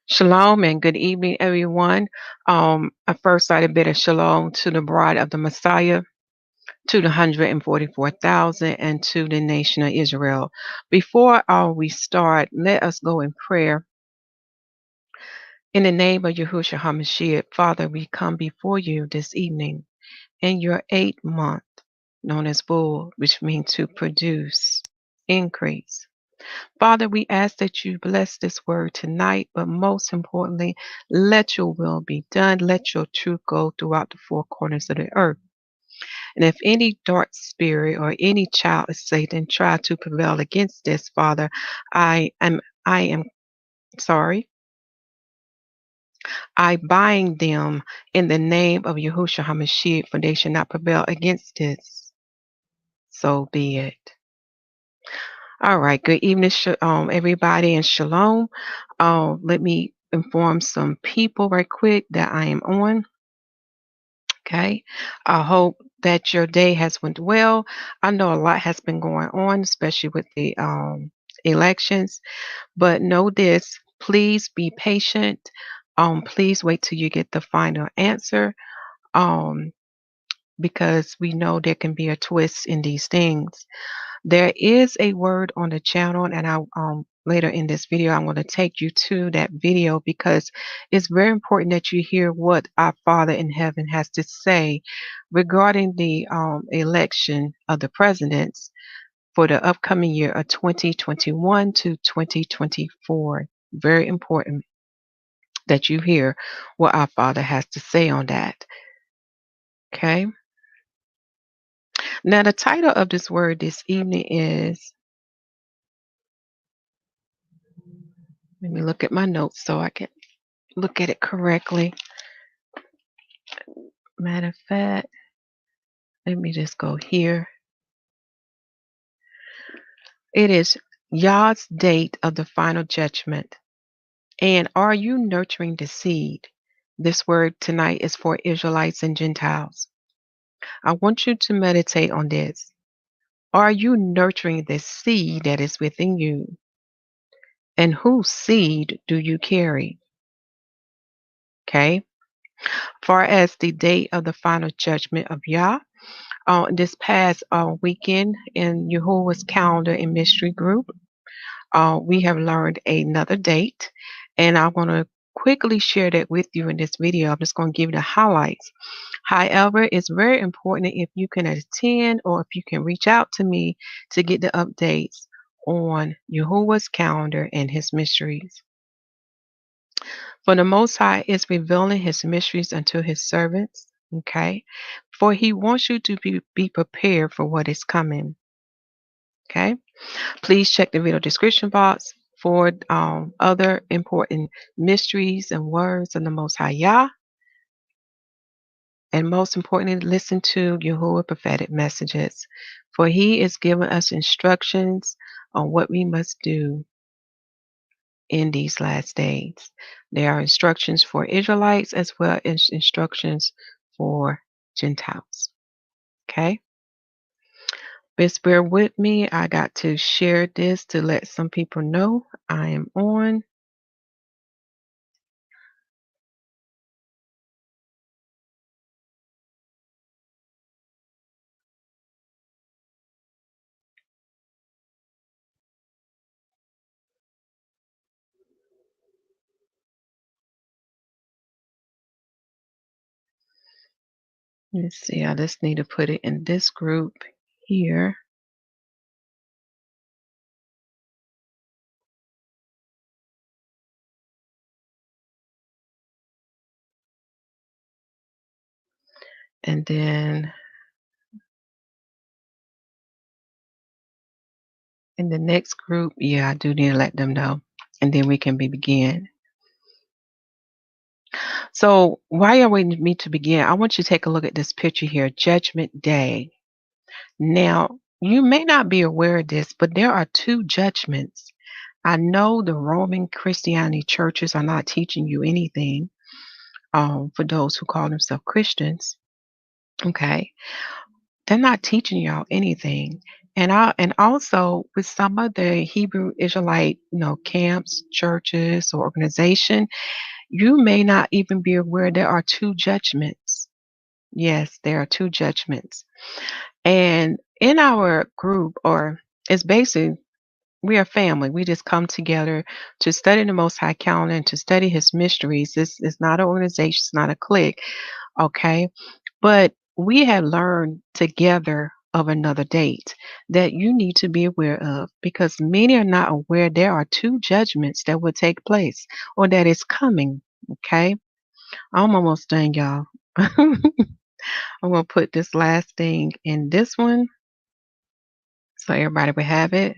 Shalom and good evening, everyone. I first I bid a shalom to the bride of the Messiah, to the 144,000, and to the nation of Israel. Before we start, let us go in prayer. In the name of Yahusha'The Messiah, Father, we come before you this evening in your 8th month, known as Bull, which means to produce, increase. Father, we ask that you bless this word tonight, but most importantly, let your will be done. Let your truth go throughout the four corners of the earth. And if any dark spirit or any child of Satan try to prevail against this, Father, I am sorry. I bind them in the name of Yahushua HaMashiach, for they shall not prevail against this. So be it. All right. Good evening, everybody, and shalom. Let me inform some people right quick that I am on. Okay. I hope that your day has went well. I know a lot has been going on, especially with the elections. But know this: please be patient. Please wait till you get the final answer. Um, because we know there can be a twist in these things. There is a word on the channel, and I later in this video I'm going to take you to that video because it's very important that you hear what our Father in heaven has to say regarding the election of the presidents for the upcoming year of 2021 to 2024. Very important that you hear what our Father has to say on that. Okay. Now, the title of this word this evening is, let me look at my notes so I can look at it correctly. Matter of fact, let me just go here. It is Yah's date of the final judgment. And are you nurturing the seed? This word tonight is for Israelites and Gentiles. I want you to meditate on this. Are you nurturing the seed that is within you? And whose seed do you carry? Okay. Far as the date of the final judgment of Yah, this past weekend in YAHUAH's Calendar and Mystery Group, we have learned another date, and I want to quickly share that with you in this video. I'm just going to give you the highlights. However, it's very important if you can attend or if you can reach out to me to get the updates on YAHUAH's calendar and his mysteries. For the Most High is revealing his mysteries unto his servants, okay? For he wants you to be prepared for what is coming, okay? Please check the video description box for other important mysteries and words of the Most High Yah. And most importantly, listen to Yahuwah prophetic messages, for he is giving us instructions on what we must do in these last days. There are instructions for Israelites as well as instructions for Gentiles. Okay? Just bear with me. I got to share this to let some people know I am on. Let's see. I just need to put it in this group here. And then in the next group, yeah, I do need to let them know. And then we can begin. So while you're waiting for me to begin, I want you to take a look at this picture here, Judgment Day. Now, you may not be aware of this, but there are two judgments. I know the Roman Christianity churches are not teaching you anything for those who call themselves Christians. Okay. They're not teaching y'all anything. And also with some of the Hebrew Israelite, camps, churches, or organization, you may not even be aware there are two judgments. Yes, there are two judgments. And in our group, or it's basically we are family. We just come together to study the Most High Calendar and to study His mysteries. This is not an organization, it's not a clique, okay? But we have learned together of another date that you need to be aware of because many are not aware there are two judgments that will take place or that is coming, okay? I'm almost done, y'all. I'm going to put this last thing in this one so everybody will have it.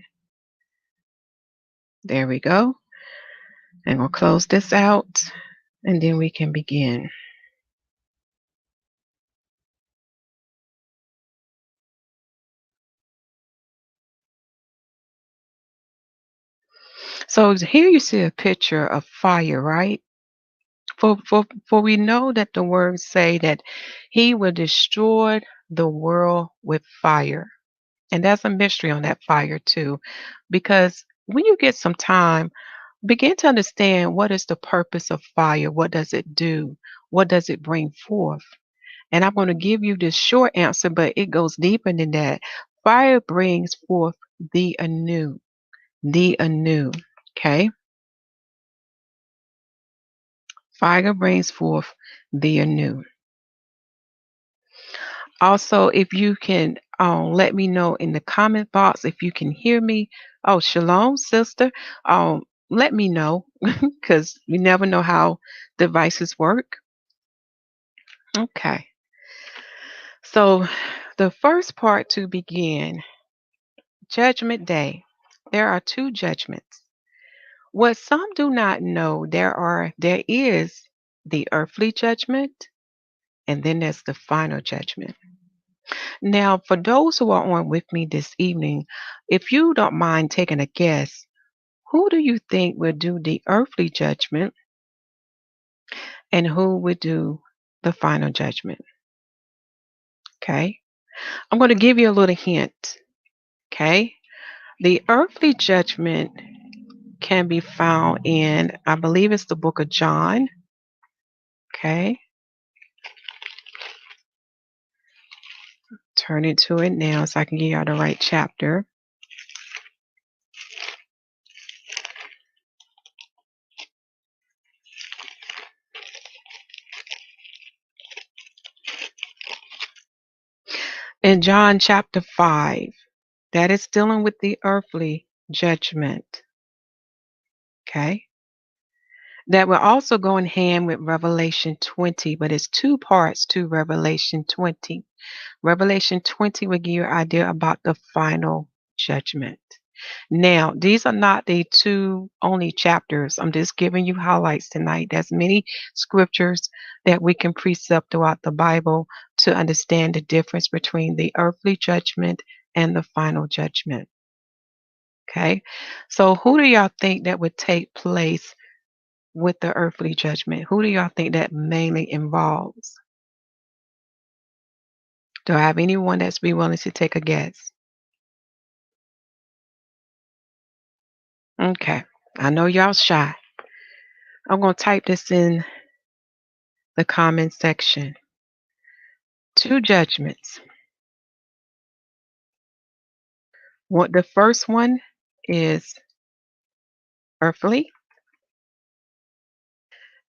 There we go. And we'll close this out and then we can begin. So here you see a picture of fire, right? For we know that the words say that he will destroy the world with fire. And that's a mystery on that fire too. Because when you get some time, begin to understand what is the purpose of fire. What does it do? What does it bring forth? And I'm going to give you this short answer, but it goes deeper than that. Fire brings forth the anew. The anew. Okay? Fire brings forth the anew. Also, if you can let me know in the comment box if you can hear me. Oh, shalom, sister. Let me know because you never know how devices work. Okay. So, the first part to begin, Judgment Day. There are two judgments. What some do not know, there is the earthly judgment and then there's the final judgment. Now, for those who are on with me this evening, if you don't mind taking a guess, who do you think will do the earthly judgment and who will do the final judgment? Okay. I'm going to give you a little hint. Okay. The earthly judgment can be found in, I believe it's the book of John. Okay. Turn into it now so I can give you the right chapter. In John chapter 5, that is dealing with the earthly judgment. Okay. That will also go in hand with Revelation 20, but it's two parts to Revelation 20. Revelation 20 will give you an idea about the final judgment. Now, these are not the two only chapters. I'm just giving you highlights tonight. There's many scriptures that we can precept throughout the Bible to understand the difference between the earthly judgment and the final judgment. Okay? So who do y'all think that would take place with the earthly judgment? Who do y'all think that mainly involves? Do I have anyone that's be willing to take a guess? Okay. I know y'all shy. I'm going to type this in the comment section. Two judgments. What the first one is earthly,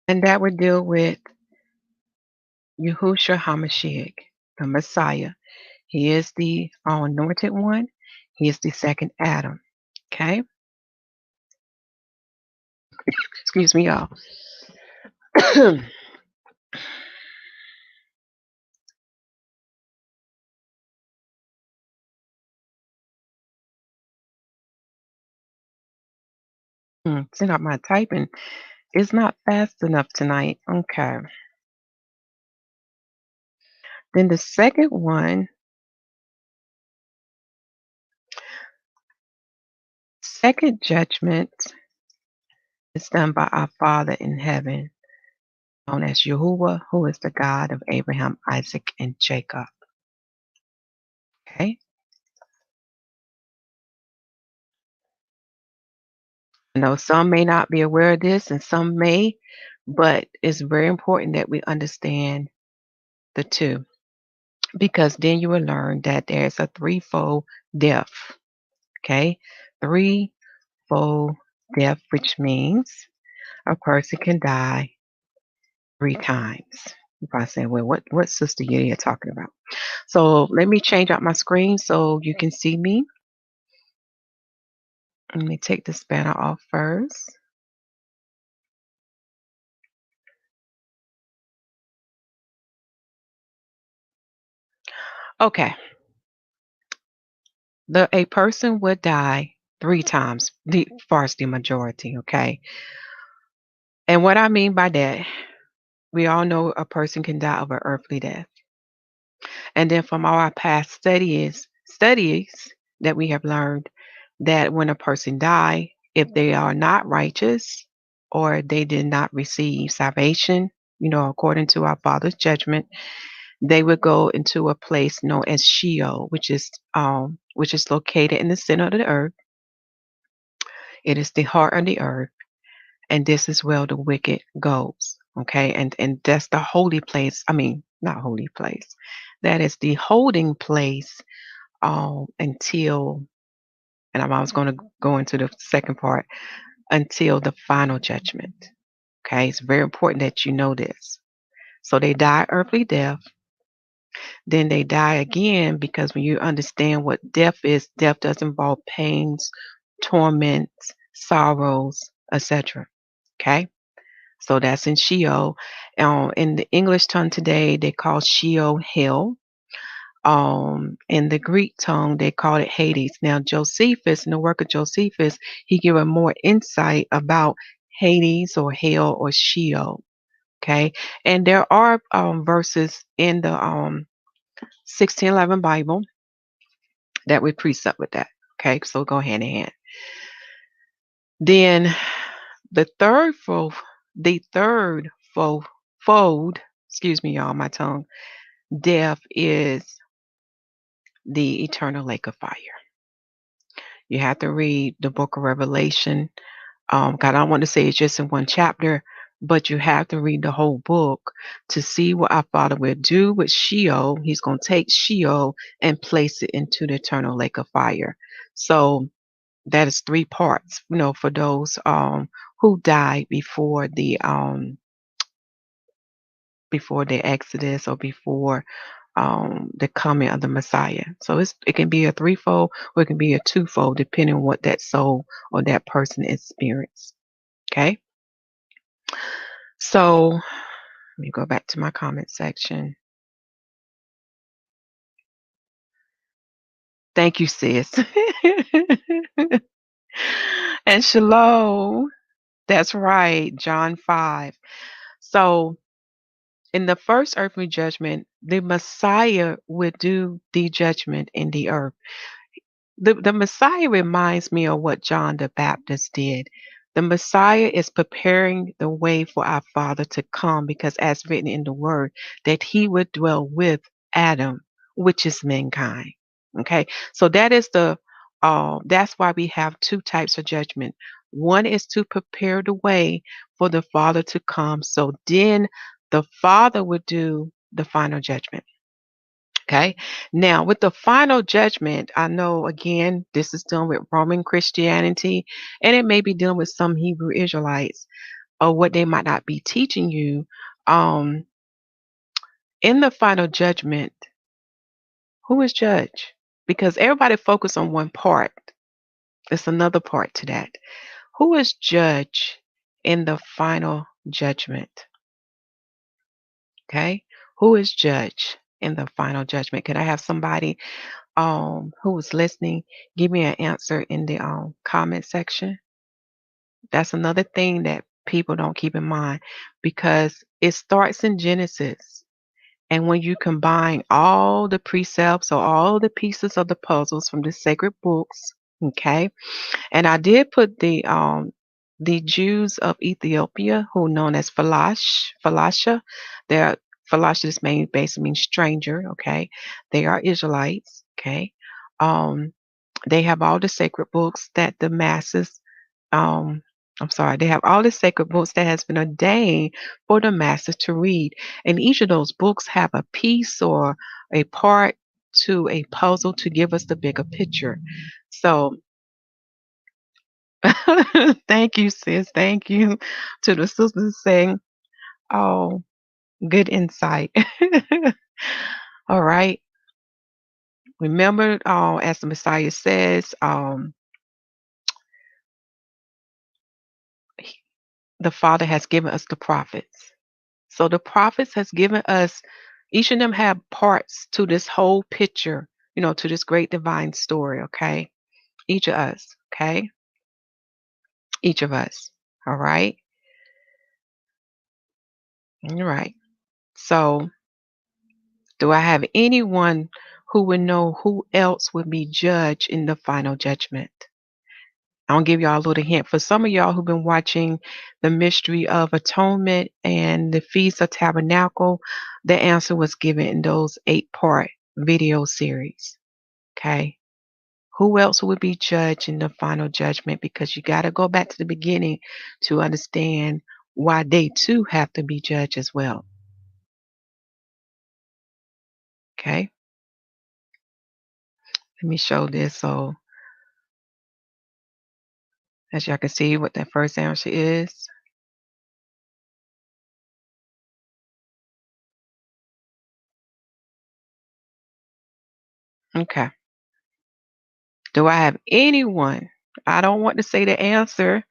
and that would deal with Yahushua HaMashiach, the Messiah. He is the anointed one. He is the second Adam. Okay? Excuse me, y'all. Send out my typing. It's not fast enough tonight. Okay. Then the second one, second judgment is done by our Father in heaven, known as Yahuwah, who is the God of Abraham, Isaac, and Jacob. Okay. I know some may not be aware of this and some may, but it's very important that we understand the two because then you will learn that there's a threefold death. Okay? Threefold death, which means a person can die three times. You're probably saying, well, what Sister Yahuah talking about? So let me change out my screen so you can see me. Let me take this banner off first. Okay. A person would die three times, the far as the majority, okay? And what I mean by that, we all know a person can die of an earthly death. And then from our past studies that we have learned that when a person die, if they are not righteous or they did not receive salvation, according to our Father's judgment, they would go into a place known as Sheol, which is located in the center of the earth. It is the heart of the earth, and this is where the wicked goes. Okay, and that's the holy place. I mean, not holy place. That is the holding place until, and I was going to go into the second part, until the final judgment. Okay, it's very important that you know this. So they die earthly death, then they die again because when you understand what death is, death does involve pains, torments, sorrows, etc. Okay, so that's in Sheol. In the English tongue today, they call Sheol hell. In the Greek tongue, they call it Hades. Now, Josephus, in the work of Josephus, he gave a more insight about Hades or hell or Sheol. Okay, and there are verses in the 1611 Bible that would precept with that. Okay, so go hand in hand. Then the third fold, excuse me, y'all, my tongue, death is the eternal lake of fire. You have to read the book of Revelation. God, I don't want to say it's just in one chapter, but you have to read the whole book to see what our Father will do with Sheol. He's going to take Sheol and place it into the eternal lake of fire. So that is three parts, for those who died before the Exodus or before the coming of the Messiah. So it can be a threefold or it can be a twofold, depending on what that soul or that person experienced. Okay. So let me go back to my comment section. Thank you, sis. And Shalom. That's right. John 5. So in the first earthly judgment, the Messiah would do the judgment in the earth. The Messiah reminds me of what John the Baptist did. The Messiah is preparing the way for our Father to come because, as written in the Word, that He would dwell with Adam, which is mankind. Okay, so that's why we have two types of judgment. One is to prepare the way for the Father to come, so then the Father would do the final judgment. Okay. Now, with the final judgment, I know again, this is done with Roman Christianity, and it may be done with some Hebrew Israelites or what they might not be teaching you. Um, in the final judgment, who is judge? Because everybody focus on one part. There's another part to that. Who is judge in the final judgment? Okay. Who is judge in the final judgment? Can I have somebody who was listening, give me an answer in the comment section. That's another thing that people don't keep in mind because it starts in Genesis. And when you combine all the precepts or all the pieces of the puzzles from the sacred books, okay, and I did put the Jews of Ethiopia, who are known as Falasha, they're Falasha is basically means stranger, okay. They are Israelites, okay. Um, they have all the sacred books that the masses I'm sorry, they have all the sacred books that has been ordained for the masses to read. And each of those books have a piece or a part to a puzzle to give us the bigger picture. So thank you, sis. Thank you to the sisters saying, oh, good insight. All right. Remember, as the Messiah says, the Father has given us the prophets. So the prophets has given us, each of them have parts to this whole picture, to this great divine story, okay? Each of us, okay? Each of us. All right? All right. So do I have anyone who would know who else would be judged in the final judgment? I'll give y'all a little hint. For some of y'all who've been watching the Mystery of Atonement and the Feast of Tabernacle, the answer was given in those 8-part video series. Okay. Who else would be judged in the final judgment? Because you got to go back to the beginning to understand why they too have to be judged as well. Okay. Let me show this so as y'all can see what that first answer is. Okay. Do I have anyone? I don't want to say the answer.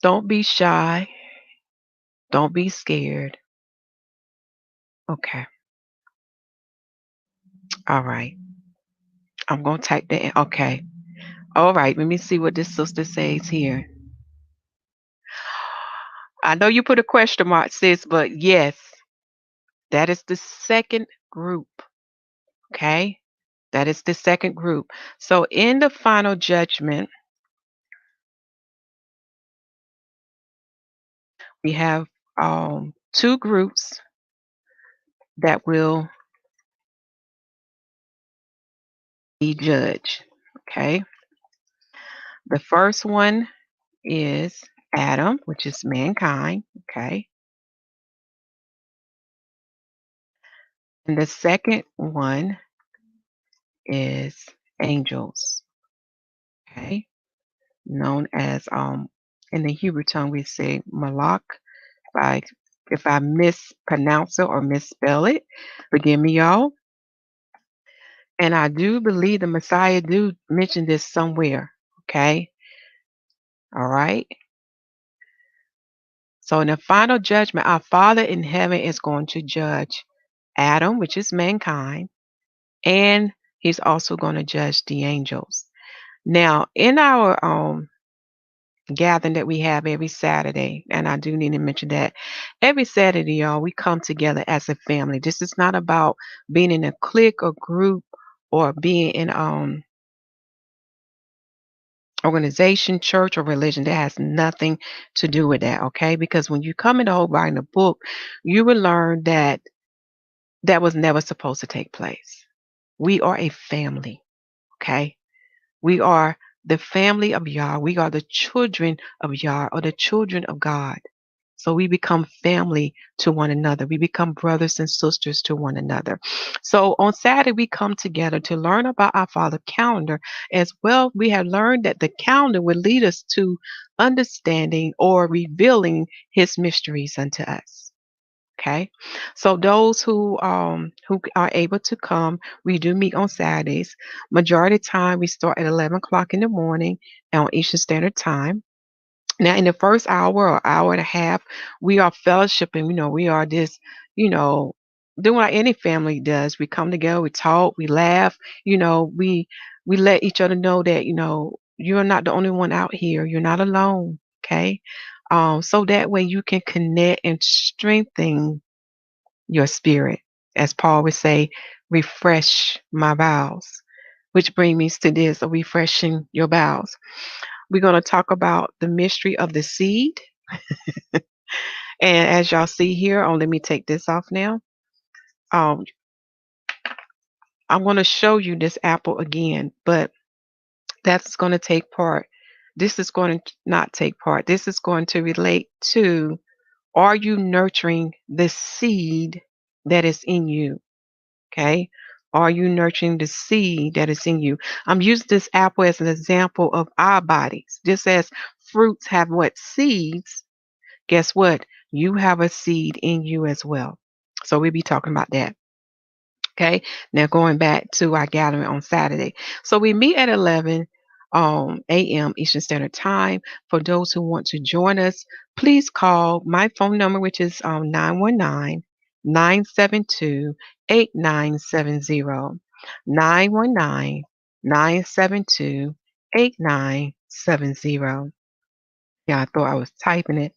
Don't be shy. Don't be scared. Okay. All right. I'm going to type that. Okay. All right. Let me see what this sister says here. I know you put a question mark, sis, but yes, that is the second group. Okay. That is the second group. So in the final judgment, we have two groups that will be judged. Okay. The first one is Adam, which is mankind. Okay. And the second one is angels. Okay. Known as in the Hebrew tongue we say malak. If I mispronounce it or misspell it, forgive me, y'all. And I do believe the Messiah do mention this somewhere. Okay. All right. So in the final judgment, our Father in heaven is going to judge Adam, which is mankind, and he's also going to judge the angels. Now, in our gathering that we have every Saturday, and I do need to mention that every Saturday, y'all, we come together as a family. This is not about being in a clique or group or being in organization, church, or religion. That has nothing to do with that, okay? Because when you come in the whole writing a book, you will learn that that was never supposed to take place. We are a family, okay? We are the family of Yah. We are the children of Yah or the children of God. So we become family to one another. We become brothers and sisters to one another. So on Saturday, we come together to learn about our Father calendar. As well, we have learned that the calendar will lead us to understanding or revealing his mysteries unto us. Okay, so those who are able to come, we do meet on Saturdays. Majority of the time, we start at 11 o'clock in the morning on Eastern Standard Time. Now, in the first hour or hour and a half, we are fellowshipping. We are this, you know, doing what any family does. We come together, we talk, we laugh. We let each other know that you're not the only one out here. You're not alone. Okay, so that way you can connect and strengthen your spirit, as Paul would say, refresh my bowels. Which brings me to this, of refreshing your bowels. We're going to talk about the mystery of the seed. And as y'all see here, let me take this off now. Um, I'm going to show you this apple again, but that's going to take part. This is going to not take part. This is going to relate to, are you nurturing the seed that is in you? Okay. Are you nurturing the seed that is in you? I'm using this apple as an example of our bodies. Just as fruits have what? Seeds. Guess what? You have a seed in you as well. So we'll be talking about that. Okay. Now going back to our gathering on Saturday. So we meet at 11 a.m. Eastern Standard Time. For those who want to join us, please call my phone number, which is 919 972 8970. 919 972 8970. Yeah, I thought I was typing it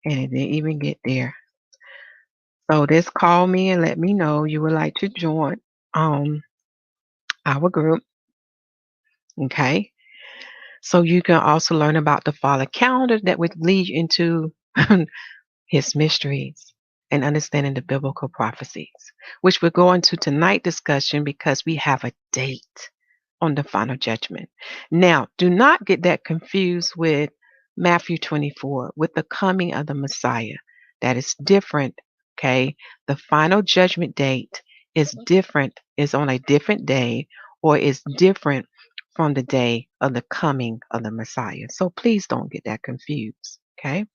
and it didn't even get there. So just call me and let me know you would like to join um our group. Okay. So you can also learn about the Father calendar that would lead you into his mysteries and understanding the biblical prophecies, which we'll go into tonight discussion because we have a date on the final judgment. Now, do not get that confused with Matthew 24, with the coming of the Messiah. That is different. Okay. The final judgment date is different, is on a different day, or is different from the day of the coming of the Messiah. So please don't get that confused. Okay.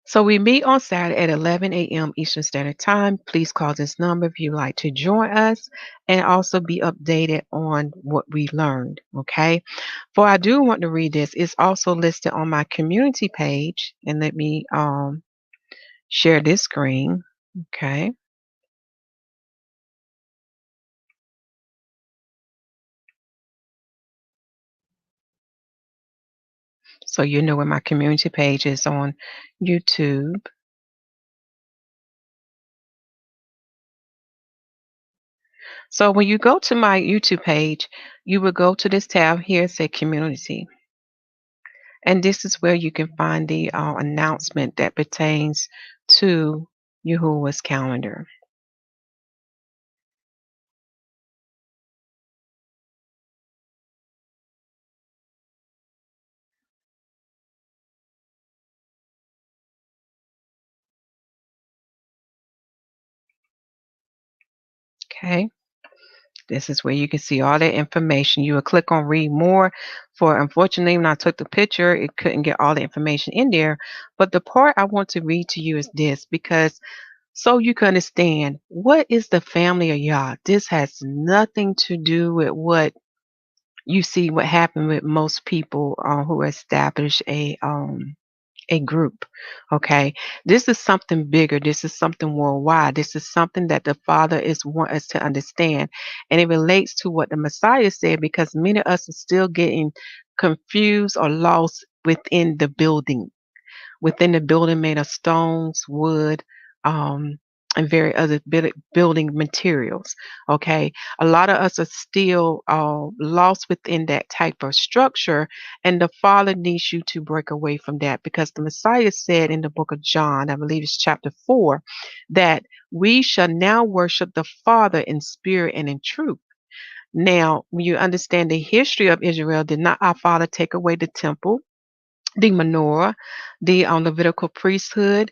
So we meet on Saturday at 11 a.m. Eastern Standard Time. Please call this number if you'd like to join us and also be updated on what we learned. Okay. For I do want to read this. It's also listed on my community page. And let me share this screen. Okay. So you know where my community page is on YouTube. So when you go to my YouTube page, you will go to this tab here, say community. And this is where you can find the announcement that pertains to Yahuwah's calendar. Okay. This is where you can see all that information. You will click on read more. For unfortunately, when I took the picture, it couldn't get all the information in there. But the part I want to read to you is this, because so you can understand what is the family of Yah. This has nothing to do with what you see what happened with most people who establish a group. Okay. This is something bigger. This is something worldwide. This is something that the Father is want us to understand. And it relates to what the Messiah said, because many of us are still getting confused or lost within the building made of stones, wood, and very other building materials. Okay, a lot of us are still lost within that type of structure, and the Father needs you to break away from that, because the Messiah said in the book of John, I believe it's chapter 4, that we shall now worship the Father in spirit and in truth. Now, when you understand the history of Israel, did not our Father take away the temple, the menorah, the Levitical priesthood,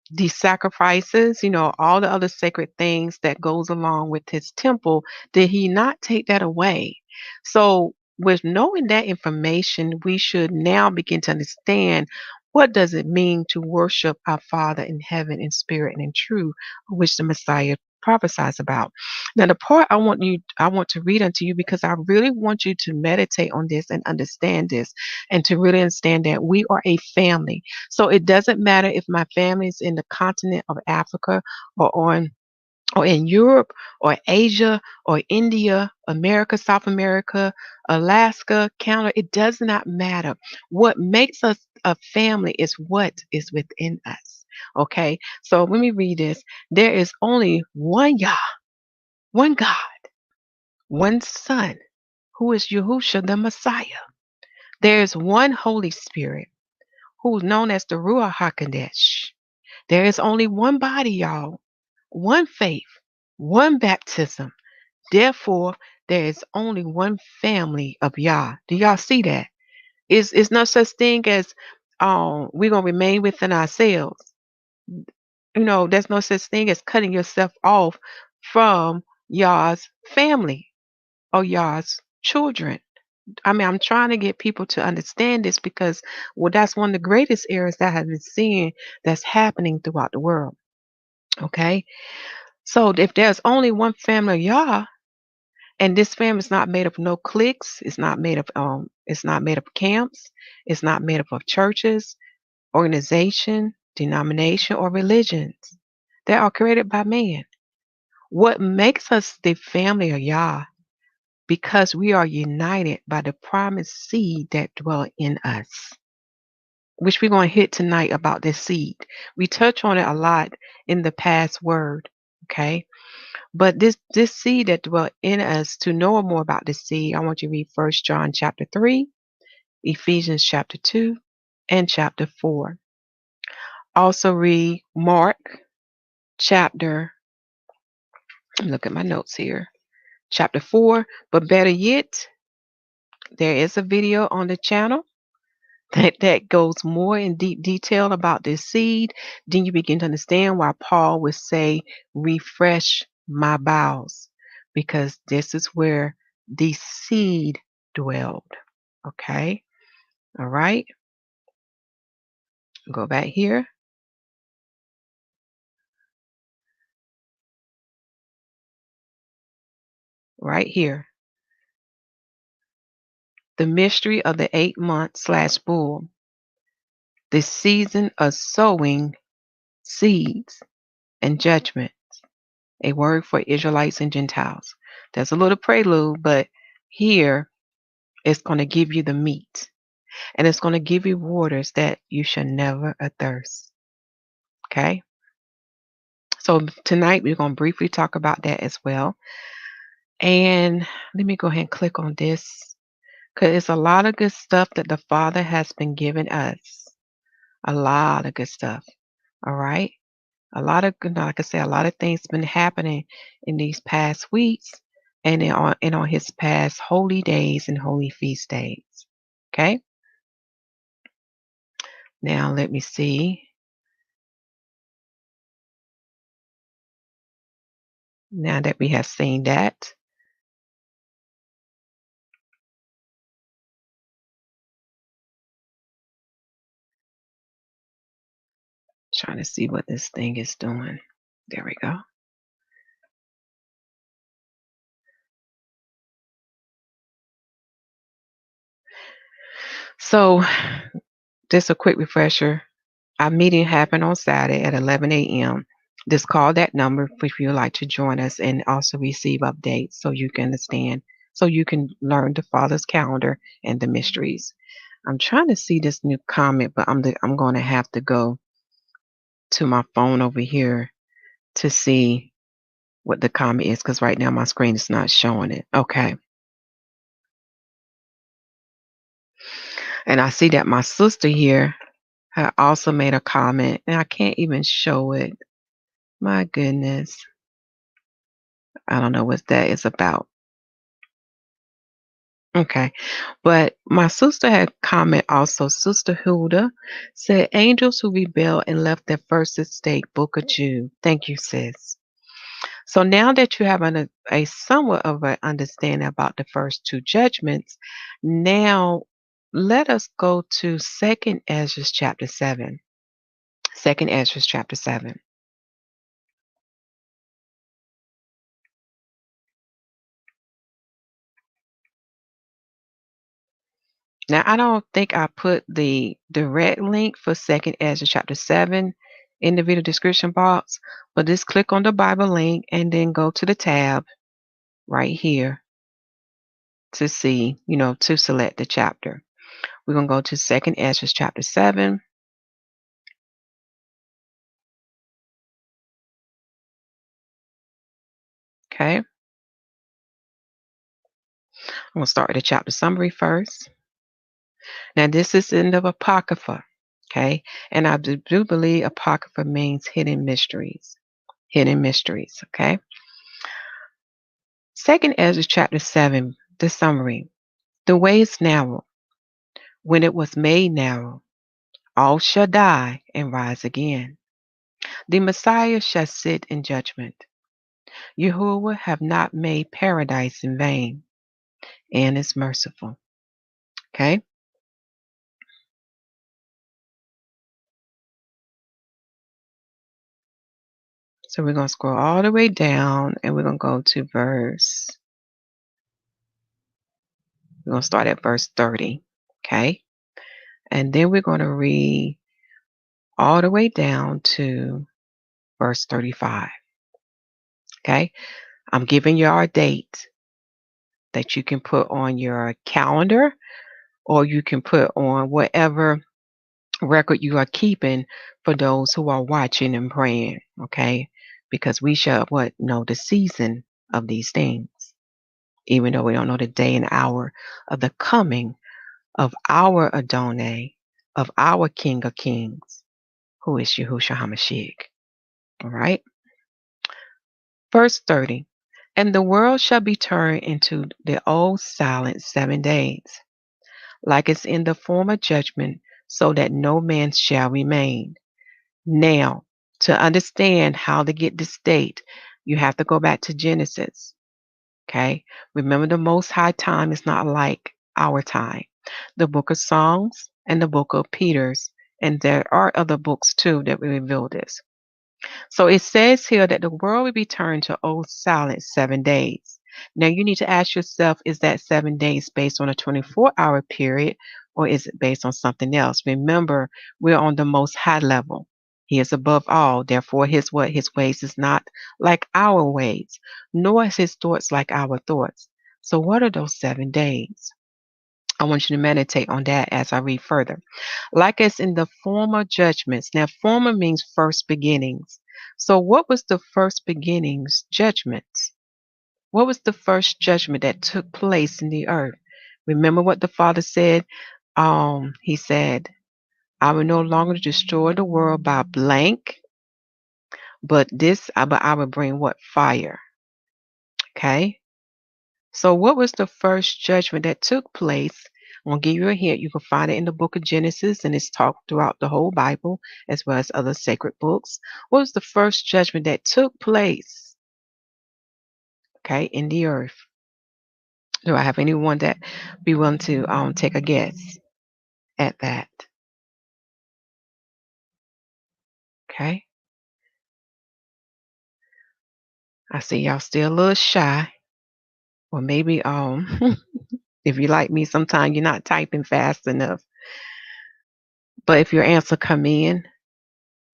the sacrifices, all the other sacred things that goes along with his temple? Did he not take that away? So with knowing that information, we should now begin to understand, what does it mean to worship our Father in heaven in spirit and in truth, which the Messiah prophesies about. Now, the part I want to read unto you, because I really want you to meditate on this and understand this, and to really understand that we are a family. So it doesn't matter if my family is in the continent of Africa, or in Europe, or Asia, or India, America, South America, Alaska, Canada. It does not matter. What makes us a family is what is within us. Okay, so let me read this. There is only one Yah, one God, one Son, who is Yahushua the Messiah. There is one Holy Spirit, who's known as the Ruach HaKodesh. There is only one body, y'all, one faith, one baptism. Therefore, there is only one family of Yah. Do y'all see that? It's no such thing as we're gonna remain within ourselves. There's no such thing as cutting yourself off from Yah's family or Yah's children. I mean, I'm trying to get people to understand this because, well, that's one of the greatest errors that has been seen that's happening throughout the world. Okay, so if there's only one family of Yah, and this family is not made of no cliques, it's not made of camps, it's not made up of churches, organization, denomination, or religions. They are created by man. What makes us the family of Yah? Because we are united by the promised seed that dwell in us, which we're going to hit tonight about this seed. We touch on it a lot in the past word, okay? But this seed that dwell in us, to know more about this seed, I want you to read 1 John chapter 3, Ephesians chapter 2, and chapter 4. Also read Mark chapter, look at my notes here, chapter 4. But better yet, there is a video on the channel that goes more in deep detail about this seed. Then you begin to understand why Paul would say, refresh my bowels, because this is where the seed dwelled. Okay. All right. Go back here. Right here. The mystery of the 8 month / bull. The season of sowing seeds and judgment. A word for Israelites and Gentiles. There's a little prelude, but here it's going to give you the meat, and it's going to give you waters that you shall never athirst. Okay? So tonight we're going to briefly talk about that as well. And let me go ahead and click on this, because it's a lot of good stuff that the Father has been giving us. A lot of good stuff. All right? Like I said, a lot of things been happening in these past weeks and on his past holy days and holy feast days. Okay? Now let me see. Now that we have seen that, trying to see what this thing is doing. There we go. So just a quick refresher. Our meeting happened on Saturday at 11 a.m. Just call that number if you would like to join us and also receive updates so you can understand, so you can learn the Father's calendar and the mysteries. I'm trying to see this new comment, but I'm going to have to go to my phone over here to see what the comment is, because right now my screen is not showing it. Okay. And I see that my sister here had also made a comment, and I can't even show it. My goodness. I don't know what that is about. Okay. But my sister had comment also. Sister Hilda said, angels who rebelled and left their first estate, Book of Jude. Thank you, sis. So now that you have a somewhat of an understanding about the first two judgments, now let us go to 2nd Ezra chapter 7. 2nd Ezra chapter 7. Now, I don't think I put the direct link for 2nd Ezra chapter 7 in the video description box, but just click on the Bible link and then go to the tab right here to see, to select the chapter. We're going to go to 2nd Ezra chapter 7. Okay. I'm going to start with the chapter summary first. Now, this is in the Apocrypha. Okay. And I do believe Apocrypha means hidden mysteries. Hidden mysteries. Okay. Second Ezra chapter 7, the summary. The way is narrow. When it was made narrow, all shall die and rise again. The Messiah shall sit in judgment. Yahuwah have not made paradise in vain, and is merciful. Okay? So we're going to scroll all the way down and we're going to go to we're going to start at verse 30. Okay? And then we're going to read all the way down to verse 35. Okay? I'm giving you our date that you can put on your calendar, or you can put on whatever record you are keeping for those who are watching and praying. Okay? Because we shall know the season of these things, even though we don't know the day and hour of the coming of our Adonai, of our King of Kings, who is Yahushua HaMashiach. All right? Verse 30. And the world shall be turned into the old silent 7 days, like it's in the former judgment, so that no man shall remain. Now, to understand how to get this date, you have to go back to Genesis. Okay? Remember, the Most High time is not like our time. The book of Songs and the book of Peter's, and there are other books too that will reveal this. So it says here that the world will be turned to old silence 7 days. Now you need to ask yourself, is that 7 days based on a 24-hour period, or is it based on something else? Remember, we're on the most high level. He is above all. Therefore, his ways is not like our ways, nor is his thoughts like our thoughts. So what are those 7 days? I want you to meditate on that as I read further. Like as in the former judgments. Now, former means first beginnings. So, what was the first beginnings judgments? What was the first judgment that took place in the earth? Remember what the Father said? He said, I will no longer destroy the world by blank, but I will bring what? Fire. Okay? So, what was the first judgment that took place? I'm going to give you a hint. You can find it in the book of Genesis, and it's talked throughout the whole Bible as well as other sacred books. What was the first judgment that took place, okay, in the earth? Do I have anyone that be willing to take a guess at that? Okay. I see y'all still a little shy. Or maybe if you like me, sometimes you're not typing fast enough. But if your answer come in,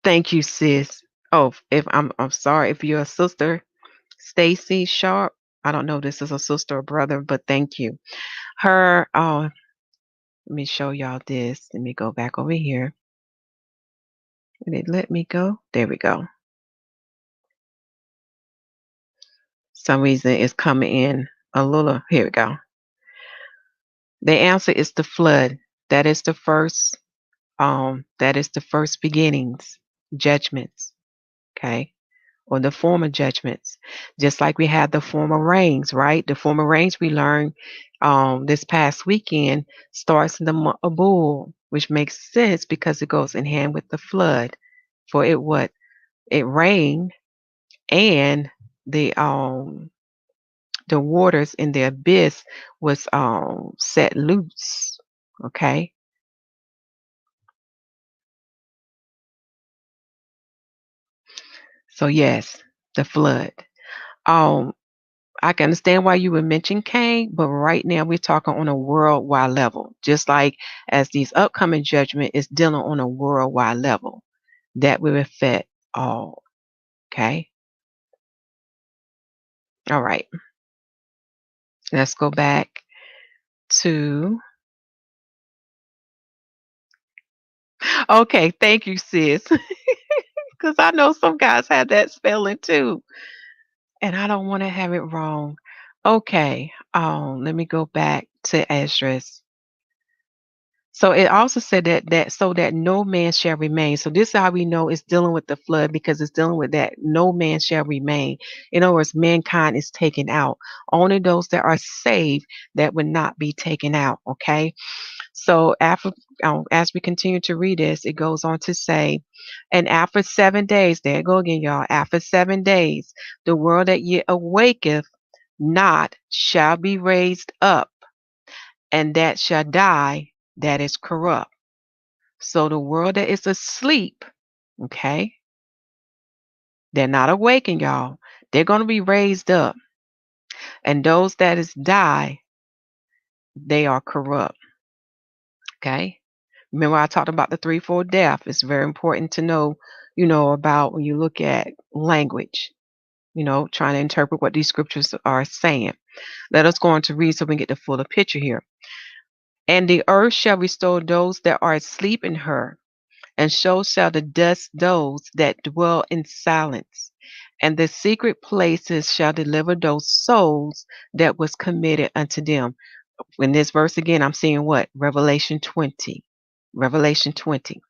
thank you, sis. Oh, if I'm sorry if you're a sister, Stacy Sharp. I don't know if this is a sister or brother, but thank you. Her let me show y'all this. Let me go back over here. Did it let me go? There we go. Some reason it's coming in a little. Here we go. The answer is the flood. That is the first beginnings, judgments. Okay. Or the former judgments. Just like we had the former rains, right? The former rains we learned this past weekend starts in the month of Bull, which makes sense because it goes in hand with the flood. For it what? It rained, and the waters in the abyss was set loose. Okay. So yes, the flood. Um I can understand why you would mention Cain, but right now we're talking on a worldwide level. Just like as these upcoming judgment is dealing on a worldwide level, that will affect all. Okay. All right. Let's go back to. Okay. Thank you, sis. Because I know some guys have that spelling too, and I don't want to have it wrong. Okay. Let me go back to Esdras. So it also said that so that no man shall remain. So this is how we know it's dealing with the flood, because it's dealing with that no man shall remain. In other words, mankind is taken out. Only those that are saved that would not be taken out. Okay. So after as we continue to read this, it goes on to say, and after 7 days, there you go again, y'all. After 7 days, the world that ye awaketh not shall be raised up, and that shall die that is corrupt. So the world that is asleep, okay, they're not awakened, y'all. They're going to be raised up. And those that is die, they are corrupt. Okay. Remember, I talked about the threefold death. It's very important to know, about when you look at language, trying to interpret what these scriptures are saying. Let us go on to read so we can get the fuller picture here. And the earth shall restore those that are asleep in her, and so shall the dust those that dwell in silence. And the secret places shall deliver those souls that was committed unto them. In this verse again, I'm seeing what? Revelation 20. Revelation 20.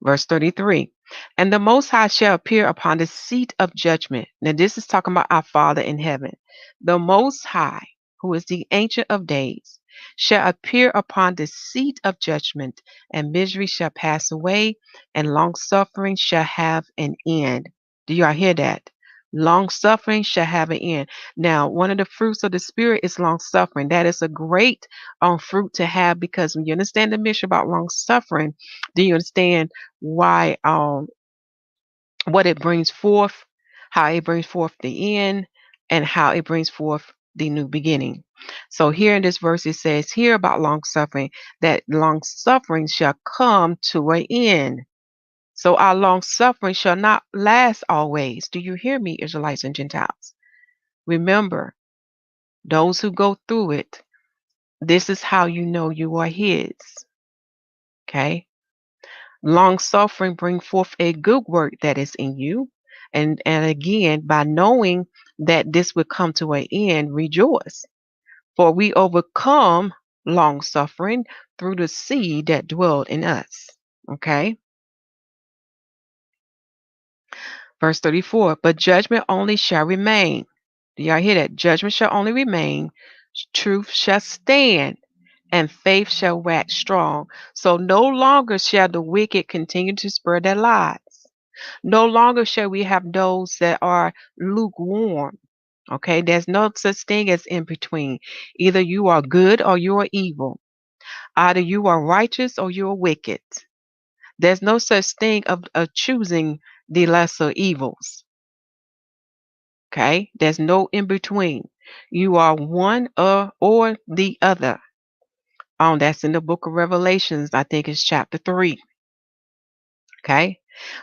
Verse 33. And the Most High shall appear upon the seat of judgment. Now, this is talking about our Father in heaven. The Most High, who is the Ancient of Days, shall appear upon the seat of judgment, and misery shall pass away, and long suffering shall have an end. Do y'all hear that? Long suffering shall have an end. Now, one of the fruits of the Spirit is long suffering. That is a great fruit to have, because when you understand the mission about long suffering, then you understand why what it brings forth, how it brings forth the end, and how it brings forth the new beginning. So here in this verse it says here about long suffering, that long suffering shall come to an end. So our long suffering shall not last always. Do you hear me, Israelites and Gentiles? Remember, those who go through it, this is how you know you are his. Okay? Long suffering bring forth a good work that is in you. And again, by knowing that this will come to an end, rejoice. For we overcome long suffering through the seed that dwelled in us. Okay. Verse 34. But judgment only shall remain. Do y'all hear that? Judgment shall only remain. Truth shall stand, and faith shall wax strong. So no longer shall the wicked continue to spread their lies. No longer shall we have those that are lukewarm. Okay, there's no such thing as in between. Either you are good or you are evil. Either you are righteous or you are wicked. There's no such thing of choosing the lesser evils. Okay, there's no in between. You are one or the other. That's in the book of Revelations. I think it's chapter 3. Okay.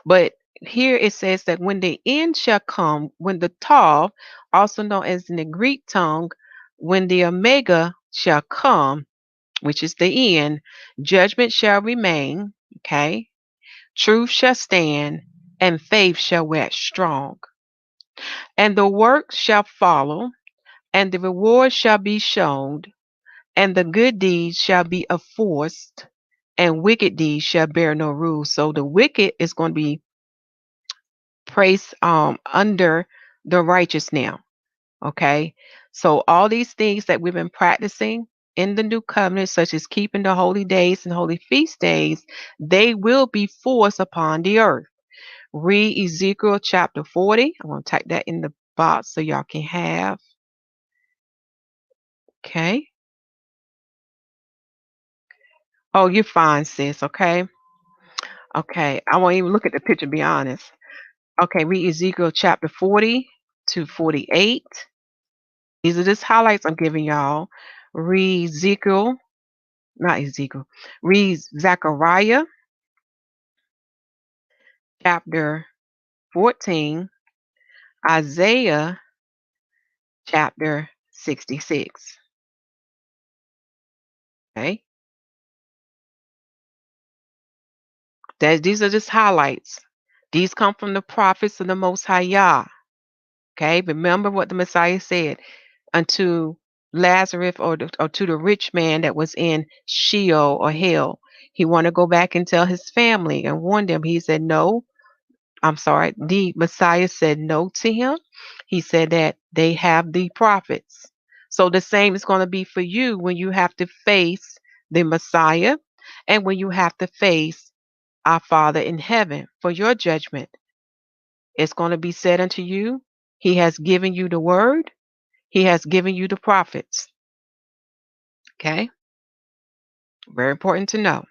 But here it says that when the end shall come, when the Tav, also known as in the Greek tongue, when the Omega shall come, which is the end, judgment shall remain. Okay. Truth shall stand, and faith shall wax strong. And the work shall follow, and the reward shall be shown, and the good deeds shall be enforced, and wicked deeds shall bear no rule. So the wicked is going to be placed under the righteous now. Okay. So all these things that we've been practicing in the new covenant, such as keeping the holy days and holy feast days, they will be forced upon the earth. Read Ezekiel chapter 40. I'm going to type that in the box so y'all can have. Okay. Oh, you're fine, sis. Okay. Okay. I won't even look at the picture, be honest. Okay. Read Ezekiel chapter 40 to 48. These are just highlights I'm giving y'all. Read Ezekiel, not Ezekiel. Read Zechariah chapter 14, Isaiah chapter 66. Okay. These are just highlights. These come from the prophets of the Most High Yah. Okay. Remember what the Messiah said. Unto Lazarus or to the rich man that was in Sheol or hell. He wanted to go back and tell his family and warn them. He said, no, I'm sorry. The Messiah said no to him. He said that they have the prophets. So the same is going to be for you when you have to face the Messiah and when you have to face our Father in heaven for your judgment. It's going to be said unto you, He has given you the word, He has given you the prophets. Okay? Very important to know.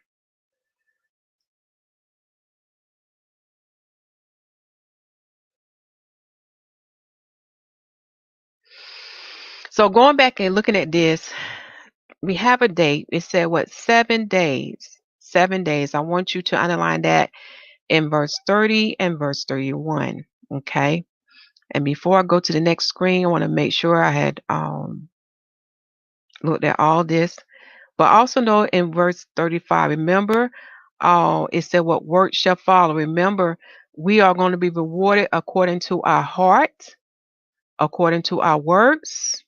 So going back and looking at this, we have a date. It said what? 7 days. 7 days. I want you to underline that in verse 30 and verse 31. Okay? And before I go to the next screen, I want to make sure I had looked at all this. But also know in verse 35, remember, it said what work shall follow. Remember, we are going to be rewarded according to our heart, according to our works,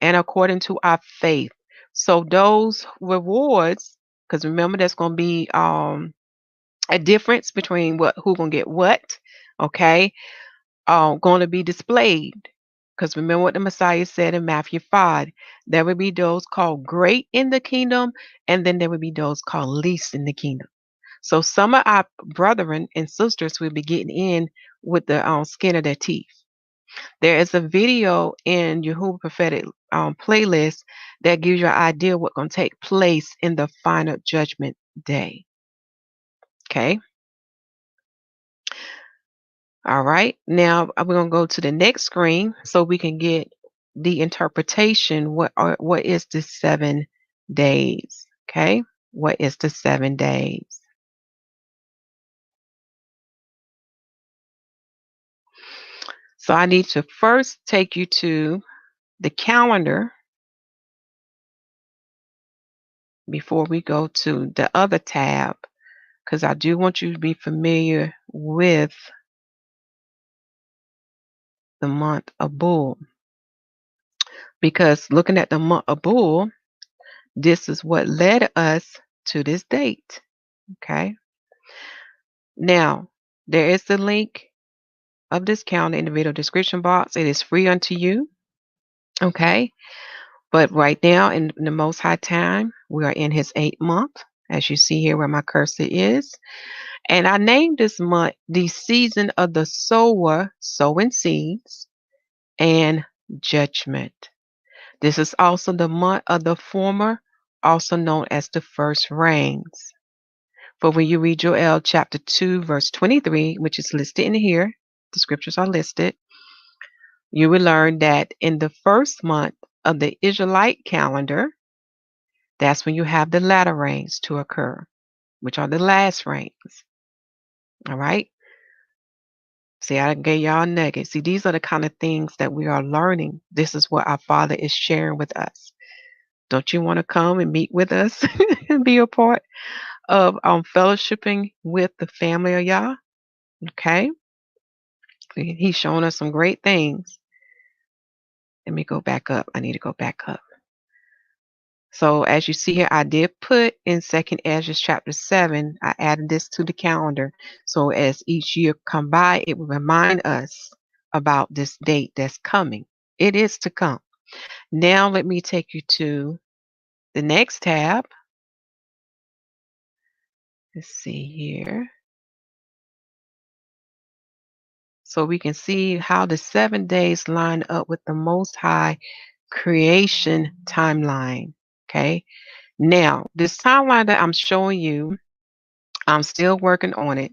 and according to our faith. So those rewards, because remember, there's going to be a difference between who gonna get what, okay, going to be displayed. Because remember what the Messiah said in Matthew 5. There will be those called great in the kingdom, and then there will be those called least in the kingdom. So some of our brethren and sisters will be getting in with the skin of their teeth. There is a video in YAHUAH Prophetic playlist that gives you an idea what's going to take place in the final judgment day. Okay. All right. Now we're going to go to the next screen so we can get the interpretation. What is the 7 days? Okay. What is the 7 days? So I need to first take you to the calendar before we go to the other tab, because I do want you to be familiar with the month of Bull. Because looking at the month of Bull, this is what led us to this date. Okay. Now, there is the link of this calendar in the video description box. It is free unto you. Okay. But right now, in the Most High time, we are in His 8th month, as you see here where my cursor is. And I named this month the season of the sower, sowing seeds, and judgment. This is also the month of the former, also known as the first rains. For when you read Joel chapter 2, verse 23, which is listed in here, the scriptures are listed, you will learn that in the first month of the Israelite calendar, that's when you have the latter rains to occur, which are the last rains. All right? See, I gave y'all a nugget. See, these are the kind of things that we are learning. This is what our Father is sharing with us. Don't you want to come and meet with us and be a part of fellowshipping with the family of Yah? Okay. He's showing us some great things. Let me go back up. I need to go back up. So as you see here, I did put in 2nd Ezra chapter 7, I added this to the calendar. So as each year come by, it will remind us about this date that's coming. It is to come. Now let me take you to the next tab. Let's see here. So we can see how the 7 days line up with the Most High creation timeline. Okay. Now, this timeline that I'm showing you, I'm still working on it.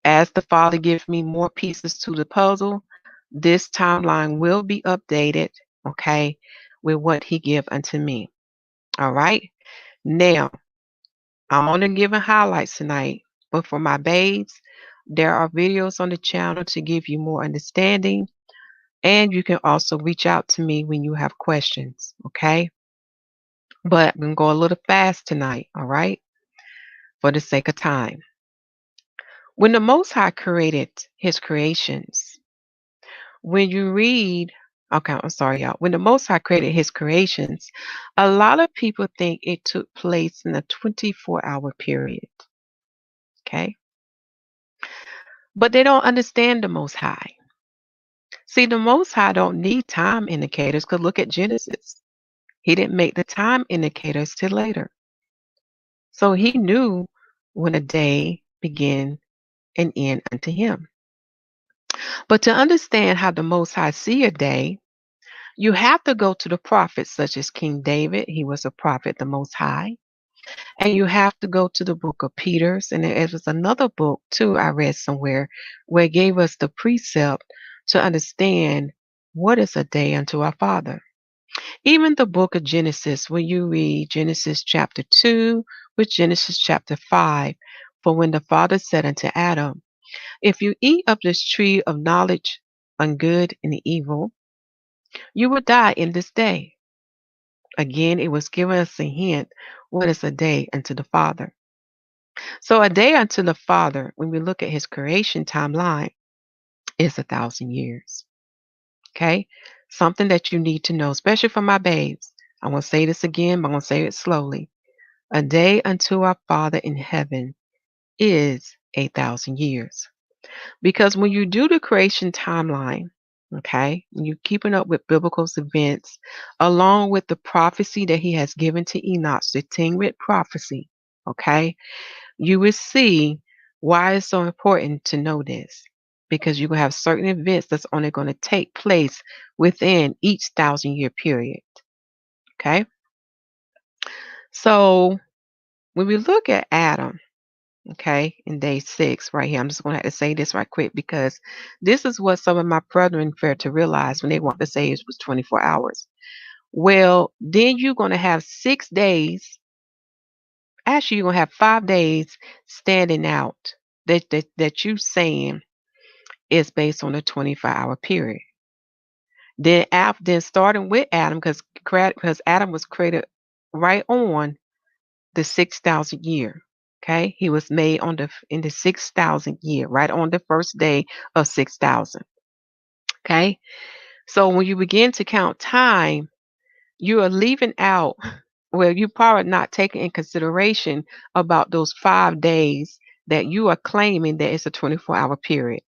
As the Father gives me more pieces to the puzzle, this timeline will be updated, okay, with what He give unto me. All right. Now, I'm only giving highlights tonight, but for my babes, there are videos on the channel to give you more understanding. And you can also reach out to me when you have questions, okay? But I'm going to go a little fast tonight, all right? For the sake of time. When the Most High created His creations, when you read Okay, I'm sorry, y'all. When the Most High created his creations, a lot of people think it took place in a 24-hour period. Okay. But they don't understand the Most High. See, the Most High don't need time indicators because look at Genesis. He didn't make the time indicators till later. So he knew when a day began and end unto him. But to understand how the Most High see a day, you have to go to the prophets such as King David. He was a prophet, the Most High. And you have to go to the book of Peter's. And there was another book too I read somewhere where it gave us the precept to understand what is a day unto our Father. Even the book of Genesis, when you read Genesis chapter 2 with Genesis chapter 5, for when the Father said unto Adam, if you eat of this tree of knowledge on good and evil, you will die in this day. Again, it was giving us a hint what is a day unto the Father. So a day unto the Father, when we look at his creation timeline, is 1,000 years. Okay? Something that you need to know, especially for my babes. I'm going to say this again, but I'm going to say it slowly. A day unto our Father in heaven is 1,000 years. Because when you do the creation timeline, okay, when you're keeping up with biblical events, along with the prophecy that he has given to Enoch, the 10-writ prophecy, okay, you will see why it's so important to know this. Because you're going to have certain events that's only going to take place within each 1,000-year period. Okay? So when we look at Adam, okay, in day 6 right here, I'm just going to have to say this right quick because this is what some of my brethren fail to realize when they want to say it was 24 hours. Well, then you're going to have 6 days. Actually, you're going to have 5 days standing out that you saying is based on a 24-hour period. Then starting with Adam, because Adam was created right on the 6,000 year. Okay, he was made in the 6,000 year, right on the first day of 6,000. Okay, so when you begin to count time, you are leaving out. Well, you probably not taking in consideration about those 5 days that you are claiming that it's a 24-hour period.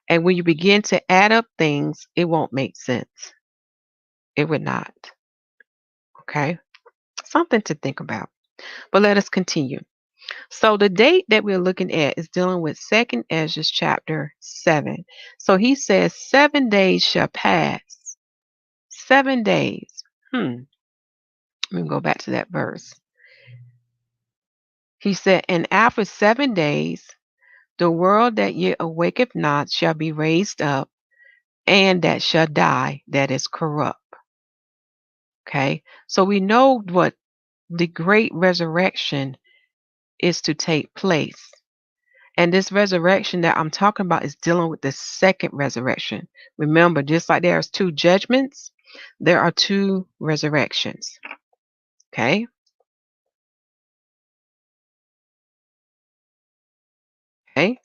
And when you begin to add up things, it won't make sense. It would not. Okay. Something to think about. But let us continue. So the date that we're looking at is dealing with 2nd Ezra chapter 7. So he says 7 days shall pass. 7 days. Let me go back to that verse. He said, and after 7 days, the world that yet awaketh not shall be raised up, and that shall die that is corrupt. Okay. So we know what the great resurrection is to take place. And this resurrection that I'm talking about is dealing with the second resurrection. Remember, just like there's 2 judgments, there are 2 resurrections. Okay? Okay.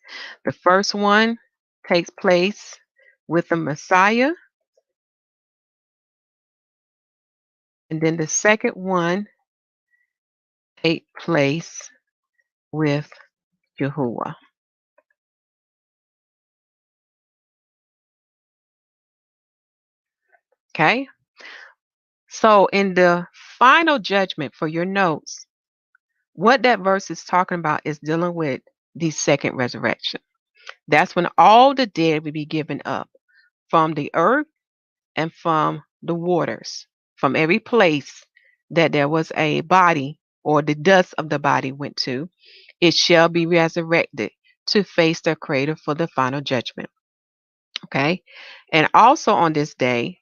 The first one takes place with the Messiah, and then the second one takes place with Yahuwah. Okay? So in the final judgment for your notes, what that verse is talking about is dealing with the second resurrection. That's when all the dead will be given up from the earth and from the waters, from every place that there was a body or the dust of the body went to. It shall be resurrected to face their Creator for the final judgment. Okay. And also on this day,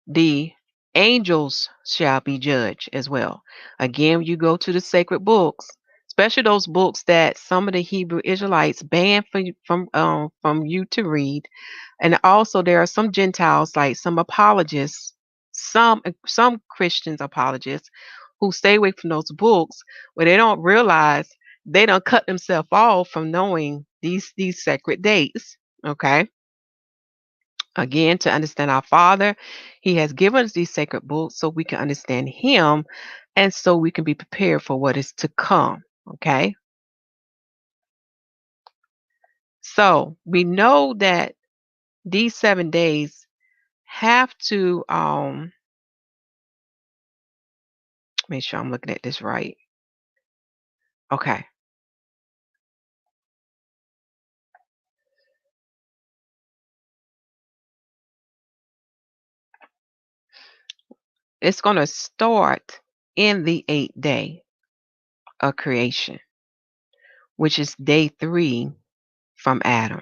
the angels shall be judged as well. Again, you go to the sacred books, especially those books that some of the Hebrew Israelites banned from you to read. And also there are some Gentiles, like some apologists, some Christians apologists who stay away from those books where they don't realize they don't cut themselves off from knowing these sacred dates. Okay. Again, to understand our Father, He has given us these sacred books so we can understand Him and so we can be prepared for what is to come. Okay? So we know that these 7 days have to make sure I'm looking at this right. Okay. It's going to start in the 8th day of creation, which is day 3 from Adam.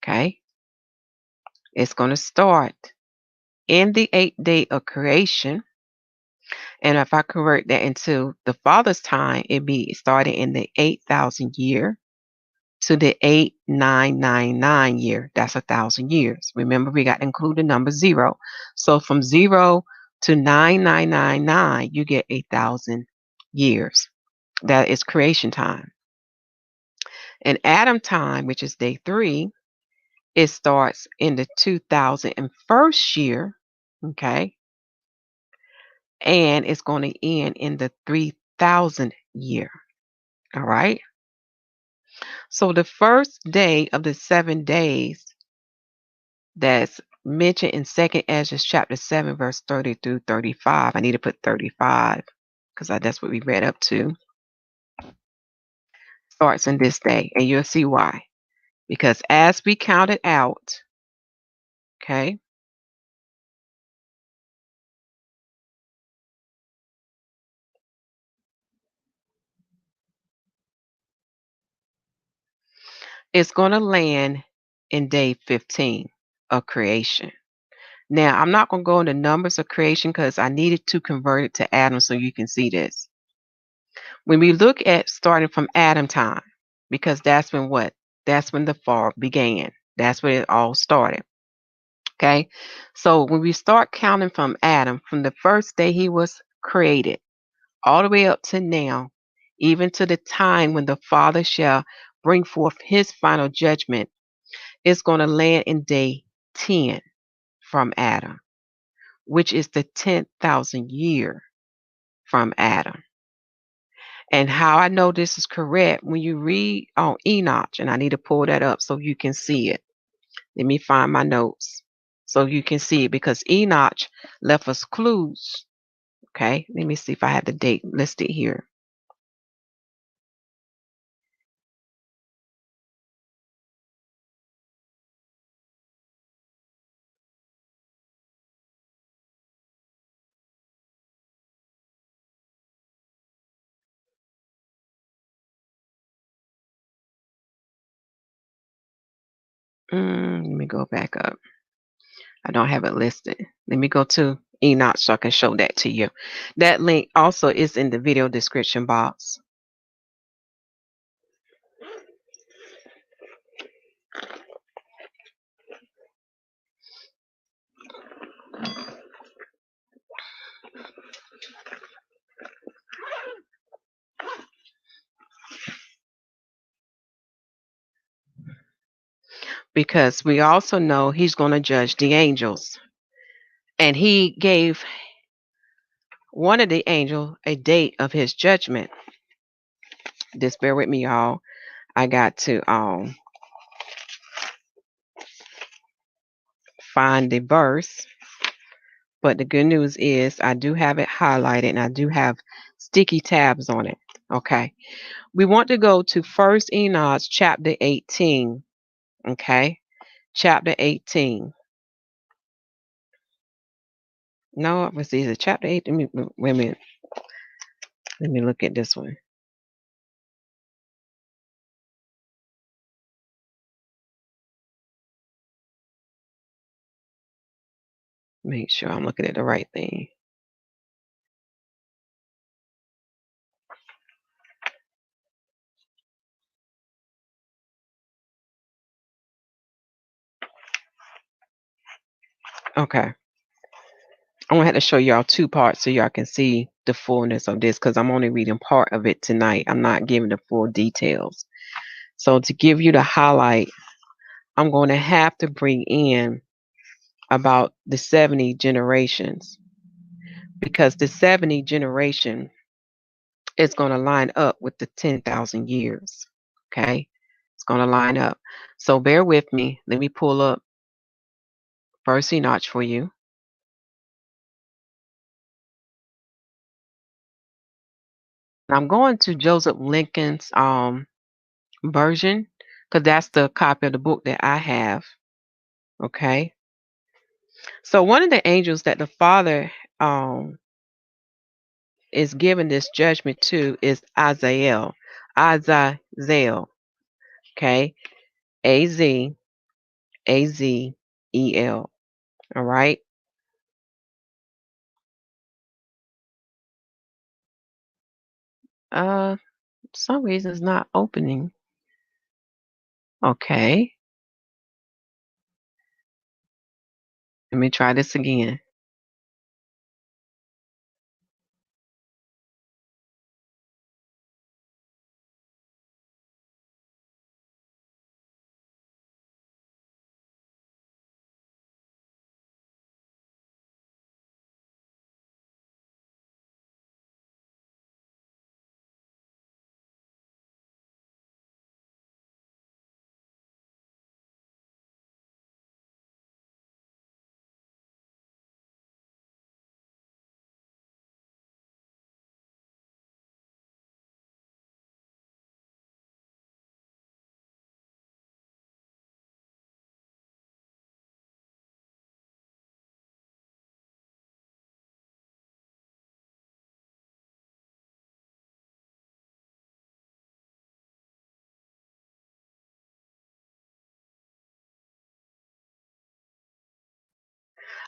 Okay? It's going to start in the 8th day of creation. And if I convert that into the Father's time, it'd be starting in the 8,000 year to the 8999 year. That's 1,000 years. Remember, we got to include the number 0. So from 0 to 9999, you get 1,000 years. That is creation time. And Adam time, which is day 3, it starts in the 2001st year. Okay. And it's going to end in the 3,000 year. All right. So the first day of the 7 days that's mentioned in 2nd Ezra chapter 7, verse 30 through 35. I need to put 35 because that's what we read up to. Starts in this day, and you'll see why. Because as we count it out, okay, it's going to land in day 15 of creation. Now, I'm not going to go into numbers of creation because I needed to convert it to Adam so you can see this. When we look at starting from Adam time, because that's when what? That's when the fall began. That's when it all started. Okay. So when we start counting from Adam, from the first day he was created, all the way up to now, even to the time when the Father shall bring forth his final judgment, it's going to land in day 10 from Adam, which is the 10,000 year from Adam. And how I know this is correct, when you read on Enoch, and I need to pull that up so you can see it. Let me find my notes so you can see it because Enoch left us clues. Okay, let me see if I have the date listed here. Let me go back up. I don't have it listed. Let me go to Enoch so I can show that to you. That link also is in the video description box. Because we also know he's going to judge the angels. And he gave one of the angels a date of his judgment. Just bear with me, y'all. I got to find the verse. But the good news is I do have it highlighted and I do have sticky tabs on it. Okay. We want to go to 1st Enoch chapter 18. Okay. Chapter 18. No, it was either chapter 8. Wait a minute. Let me look at this one. Make sure I'm looking at the right thing. Okay. I'm gonna have to show y'all 2 parts so y'all can see the fullness of this because I'm only reading part of it tonight. I'm not giving the full details. So to give you the highlight, I'm going to have to bring in about the 70 generations, because the 70 generation is going to line up with the 10,000 years. Okay? It's going to line up. So bear with me. Let me pull up First Enoch for you. I'm going to Joseph Lincoln's version, because that's the copy of the book that I have. Okay. So one of the angels that the Father um, is giving this judgment to is Azazel. Azazel. Okay. Azazel. All right. Uh, some reason it's not opening. Okay. Let me try this again.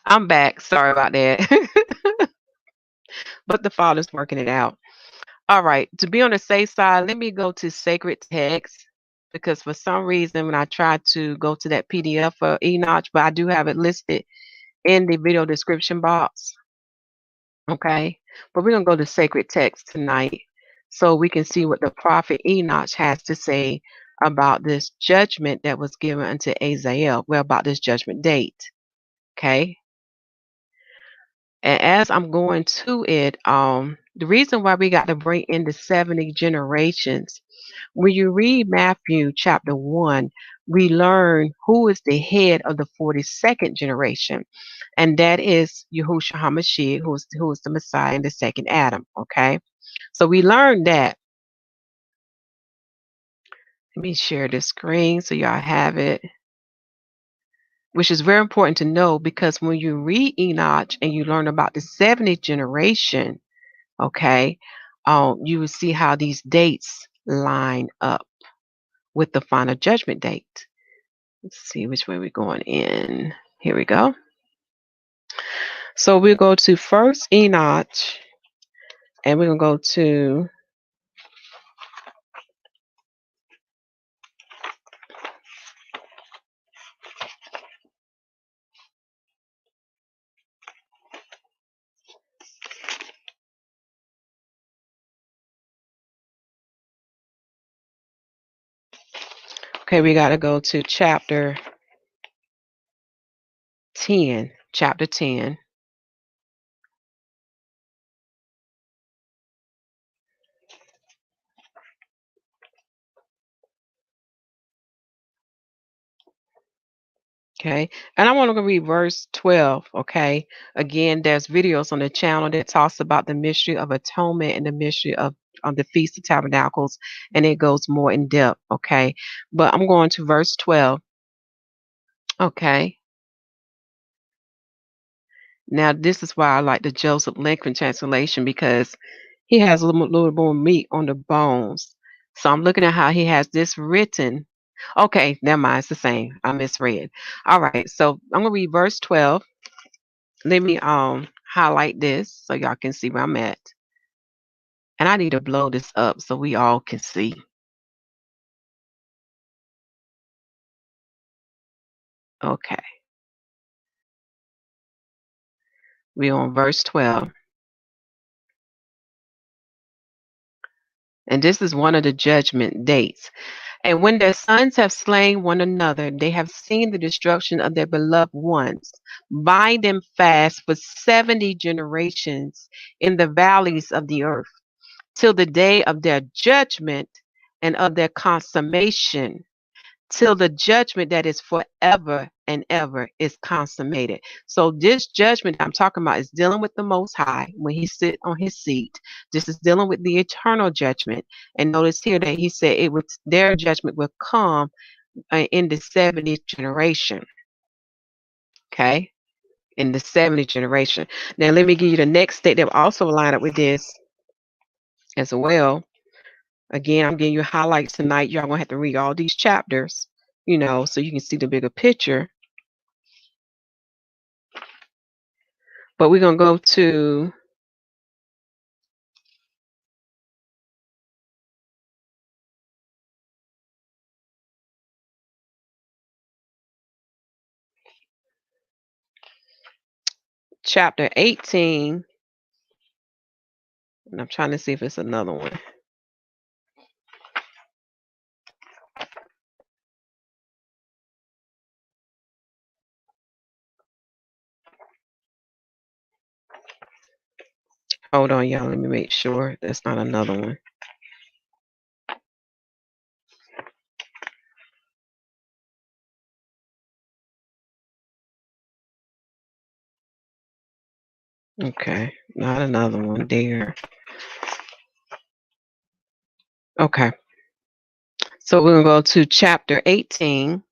I'm back. Sorry about that. But the Father's working it out. All right. To be on the safe side, let me go to sacred text, because for some reason when I tried to go to that PDF for Enoch, but I do have it listed in the video description box. Okay. But we're going to go to sacred text tonight so we can see what the prophet Enoch has to say about this judgment that was given unto Azazel. Well, about this judgment date. Okay. And as I'm going to it, the reason why we got to bring in the 70 generations, when you read Matthew chapter 1, we learn who is the head of the 42nd generation, and that is Yahushua HaMashiach, who is the Messiah and the second Adam. Okay, so we learned that. Let me share this screen so y'all have it, which is very important to know, because when you read Enoch and you learn about the 70th generation, okay, you will see how these dates line up with the final judgment date. Let's see which way we're going in. Here we go. So we'll go to First Enoch, and we're going to go to okay, we got to go to chapter 10. Chapter 10. Okay, and I want to read verse 12. Okay, again, there's videos on the channel that talks about the mystery of atonement and the mystery of the Feast of Tabernacles, and it goes more in depth. Okay, but I'm going to verse 12. Okay, now this is why I like the Joseph Lincoln translation, because he has little more meat on the bones. So I'm looking at how he has this written. Okay, never mind, it's the same. I misread. All right, so I'm gonna read verse 12. Let me highlight this so y'all can see where I'm at. And I need to blow this up so we all can see. Okay. We're on verse 12. And this is one of the judgment dates. And when their sons have slain one another, they have seen the destruction of their beloved ones. Bind them fast for 70 generations in the valleys of the earth, till the day of their judgment and of their consummation, till the judgment that is forever and ever is consummated. So this judgment I'm talking about is dealing with the Most High when he sit on his seat. This is dealing with the eternal judgment. And notice here that he said it was their judgment will come in the 70th generation. Okay, in the 70th generation. Now let me give you the next state that will also line up with this as well. Again, I'm giving you highlights tonight. Y'all gonna have to read all these chapters, so you can see the bigger picture. But we're gonna go to chapter 18. And I'm trying to see if it's another one. Hold on, y'all. Let me make sure that's not another one. Okay, not another one there. Okay. So we're going to go to chapter 18.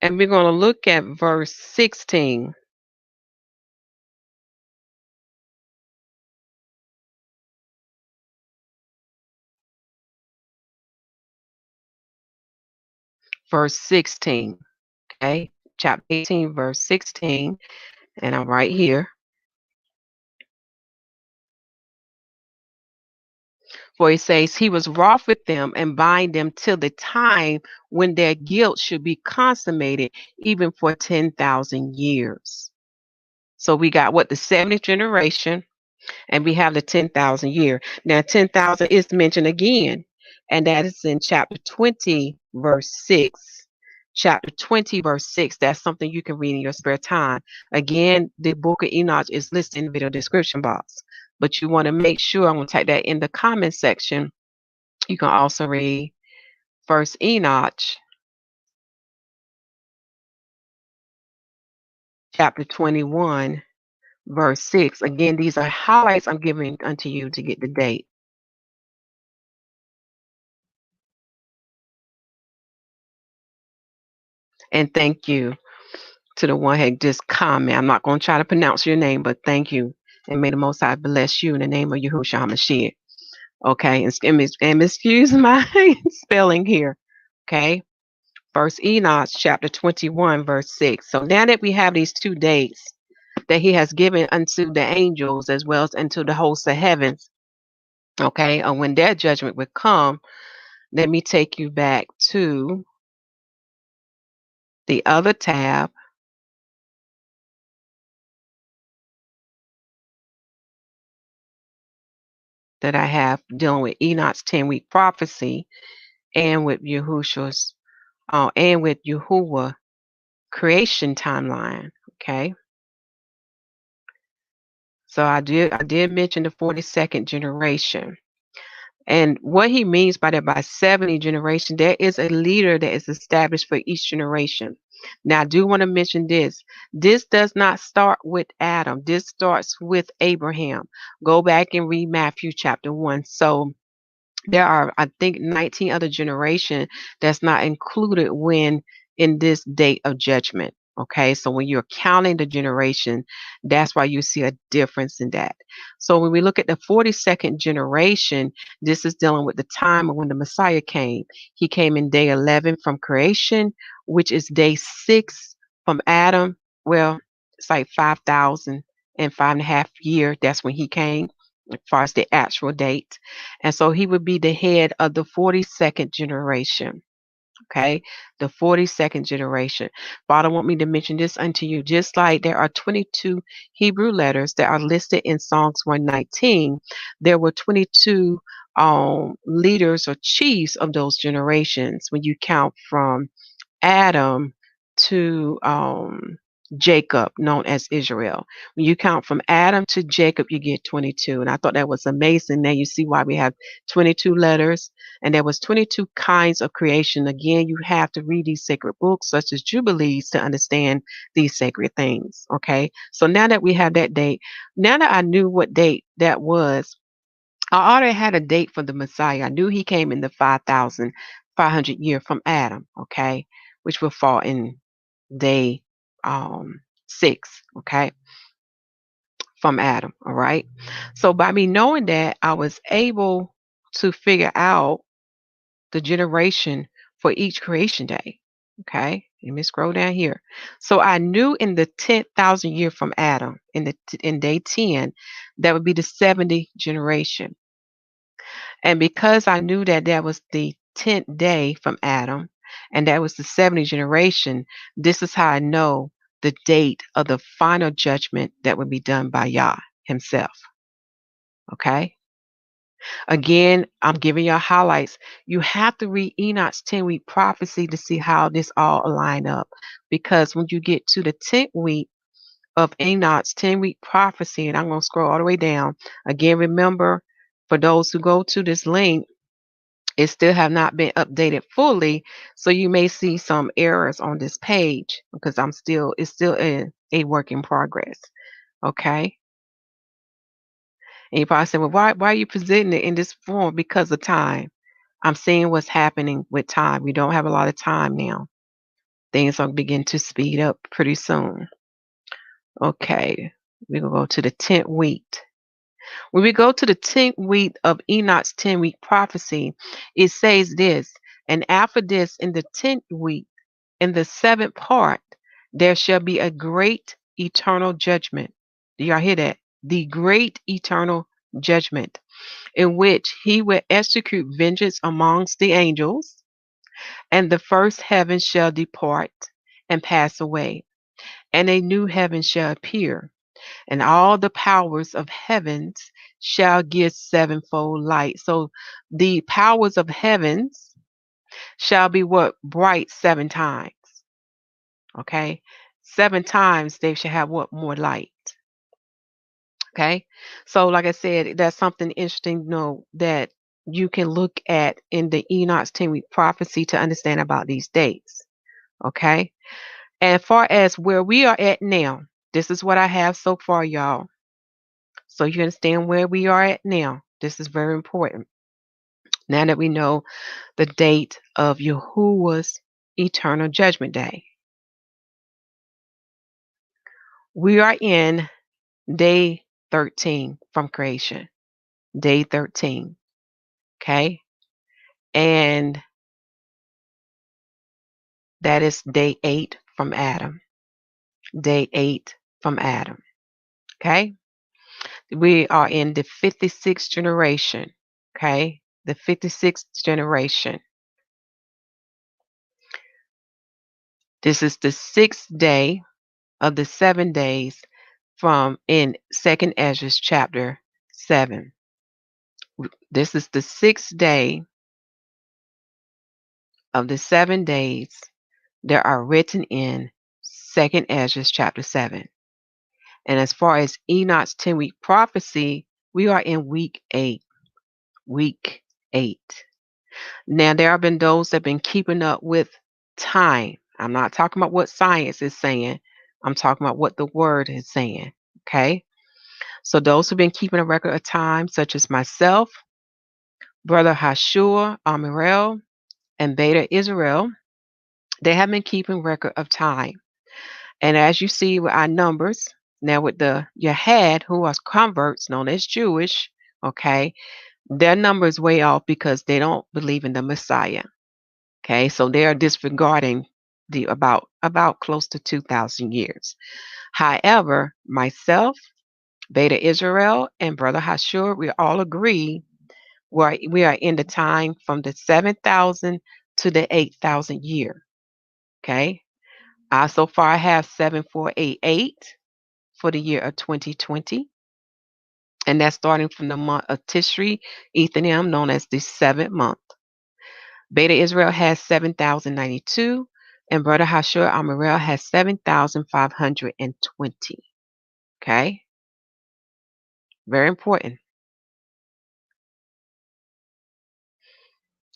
And we're going to look at verse 16. Verse 16. Okay. Chapter 18, verse 16. And I'm right here. For he says, he was wroth with them and bind them till the time when their guilt should be consummated, even for 10,000 years. So we got what? The 70th generation, and we have the 10,000 year. Now, 10,000 is mentioned again, and that is in chapter 20, verse 6. Chapter 20, verse 6. That's something you can read in your spare time. Again, the book of Enoch is listed in the video description box, but you want to make sure, I'm going to type that in the comment section. You can also read First Enoch, chapter 21, verse 6. Again, these are highlights I'm giving unto you to get the date. And thank you to the one who just comment. I'm not going to try to pronounce your name, but thank you. And may the Most High bless you in the name of Yahusha'The Messiah. Okay, and excuse my spelling here. Okay, First Enoch, chapter 21, verse 6. So now that we have these 2 dates that he has given unto the angels as well as unto the hosts of heavens, okay, and when their judgment would come, let me take you back to the other tab that I have dealing with Enoch's 10-week prophecy and with Yahushua's and with YAHUAH creation timeline. Okay. So I did mention the 42nd generation. And what he means by that, by 70 generation, there is a leader that is established for each generation. Now, I do want to mention this. This does not start with Adam. This starts with Abraham. Go back and read Matthew chapter 1. So there are, I think, 19 other generation that's not included when in this date of judgment. Okay, so when you're counting the generation, that's why you see a difference in that. So when we look at the 42nd generation, this is dealing with the time of when the Messiah came. He came in day 11 from creation, which is day 6 from Adam. Well, it's like 5,000 and 5.5 years. That's when he came, as far as the actual date. And so he would be the head of the 42nd generation. Okay, the 42nd generation. Father want me to mention this unto you, just like there are 22 Hebrew letters that are listed in Psalms 119. There were 22 leaders or chiefs of those generations when you count from Adam to Jacob, known as Israel. When you count from Adam to Jacob, you get 22. And I thought that was amazing. Now you see why we have 22 letters, and there was 22 kinds of creation. Again, you have to read these sacred books, such as Jubilees, to understand these sacred things. Okay. So now that we have that date, now that I knew what date that was, I already had a date for the Messiah. I knew he came in the 5,500 year from Adam, okay, which will fall in day 6, okay, from Adam, all right. So by me knowing that, I was able to figure out the generation for each creation day, okay. Let me scroll down here. So I knew in the 10,000 year from Adam, in day 10, that would be the 70 generation. And because I knew that that was the 10th day from Adam, and that was the 70 generation, this is how I know the date of the final judgment that would be done by Yah himself. Okay? Again, I'm giving you highlights. You have to read Enoch's 10-week prophecy to see how this all align up. Because when you get to the 10th week of Enoch's 10-week prophecy, and I'm going to scroll all the way down. Again, remember, for those who go to this link, it still have not been updated fully, so you may see some errors on this page because it's still a work in progress. Okay. And you probably say, well, why are you presenting it in this form? Because of time. I'm seeing what's happening with time. We don't have a lot of time now. Things are begin to speed up pretty soon. Okay. We're gonna go to the 10th week. When we go to the 10th week of Enoch's 10-week prophecy, it says this, and after this, in the 10th week, in the 7th part, there shall be a great eternal judgment. Do y'all hear that? The great eternal judgment, in which he will execute vengeance amongst the angels, and the first heaven shall depart and pass away, and a new heaven shall appear, and all the powers of heavens shall give sevenfold light. So the powers of heavens shall be what? Bright 7 times. Okay. 7 times they shall have what? More light. Okay. So like I said, that's something interesting to know that you can look at in the Enoch's 10-week prophecy to understand about these dates. Okay. And as far as where we are at now, this is what I have so far, y'all. So you understand where we are at now. This is very important. Now that we know the date of Yahuwah's eternal judgment day, we are in day 13 from creation. Day 13. Okay. And that is day 8 from Adam. Day 8 from Adam. Okay. We are in the 56th generation. Okay. The 56th generation. This is the 6th day of the 7 days from in 2nd Ezra chapter 7. This is the 6th day of the 7 days that are written in 2nd Ezra chapter 7. And as far as Enoch's 10-week prophecy, we are in week 8. Week 8. Now, there have been those that have been keeping up with time. I'm not talking about what science is saying. I'm talking about what the word is saying. Okay. So those who've been keeping a record of time, such as myself, Brother Yahushua Amirel, and Beta Israel, they have been keeping record of time. And as you see with our numbers, now with the Yahad, who are converts known as Jewish, okay, their number is way off because they don't believe in the Messiah. Okay, so they are disregarding the about close to 2,000 years. However, myself, Beta Israel, and Brother Yahushua, we all agree we are in the time from the 7,000 to the 8,000 year. Okay. I so far have 7488 for the year of 2020. And that's starting from the month of Tishri, Ethanim, known as the 7th month. Beta Israel has 7,092, and Brother Hashur Amarel has 7,520. Okay? Very important.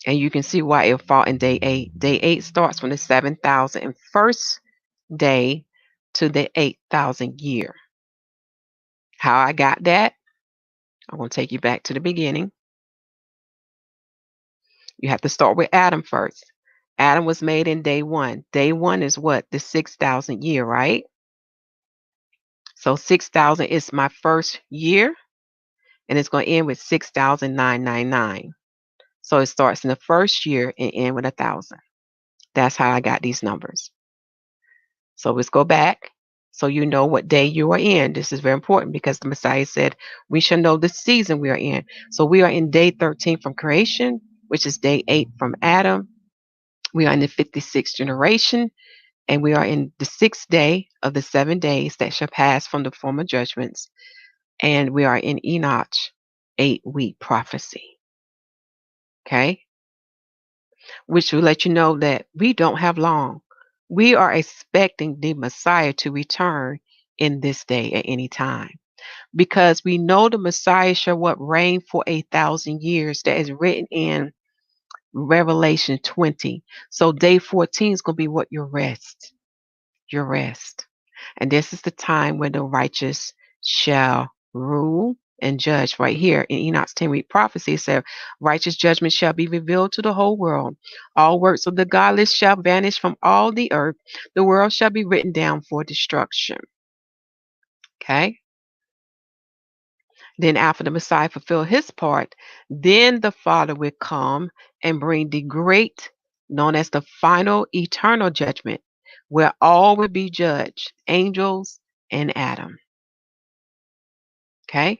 And you can see why it fall in day 8. Day 8 starts from the 7,001st day to the 8,000 year. How I got that? I'm going to take you back to the beginning. You have to start with Adam first. Adam was made in day 1. Day 1 is what? The 6,000 year, right? So 6,000 is my first year, and it's going to end with 6,999. So it starts in the first year and end with 1,000. That's how I got these numbers. So let's go back so you know what day you are in. This is very important because the Messiah said we shall know the season we are in. So we are in day 13 from creation, which is day 8 from Adam. We are in the 56th generation, and we are in the 6th day of the 7 days that shall pass from the former judgments. And we are in Enoch, 8-week prophecy. Okay? Which will let you know that we don't have long. We are expecting the Messiah to return in this day at any time. Because we know the Messiah shall reign for 1,000 years. That is written in Revelation 20. So day 14 is going to be what? Your rest. Your rest. And this is the time when the righteous shall rule and judge. Right here in Enoch's 10-week prophecy, it said, righteous judgment shall be revealed to the whole world. All works of the godless shall vanish from all the earth. The world shall be written down for destruction. Okay? Then after the Messiah fulfill his part, then the Father will come and bring the great, known as the final eternal judgment, where all will be judged, angels and Adam. Okay?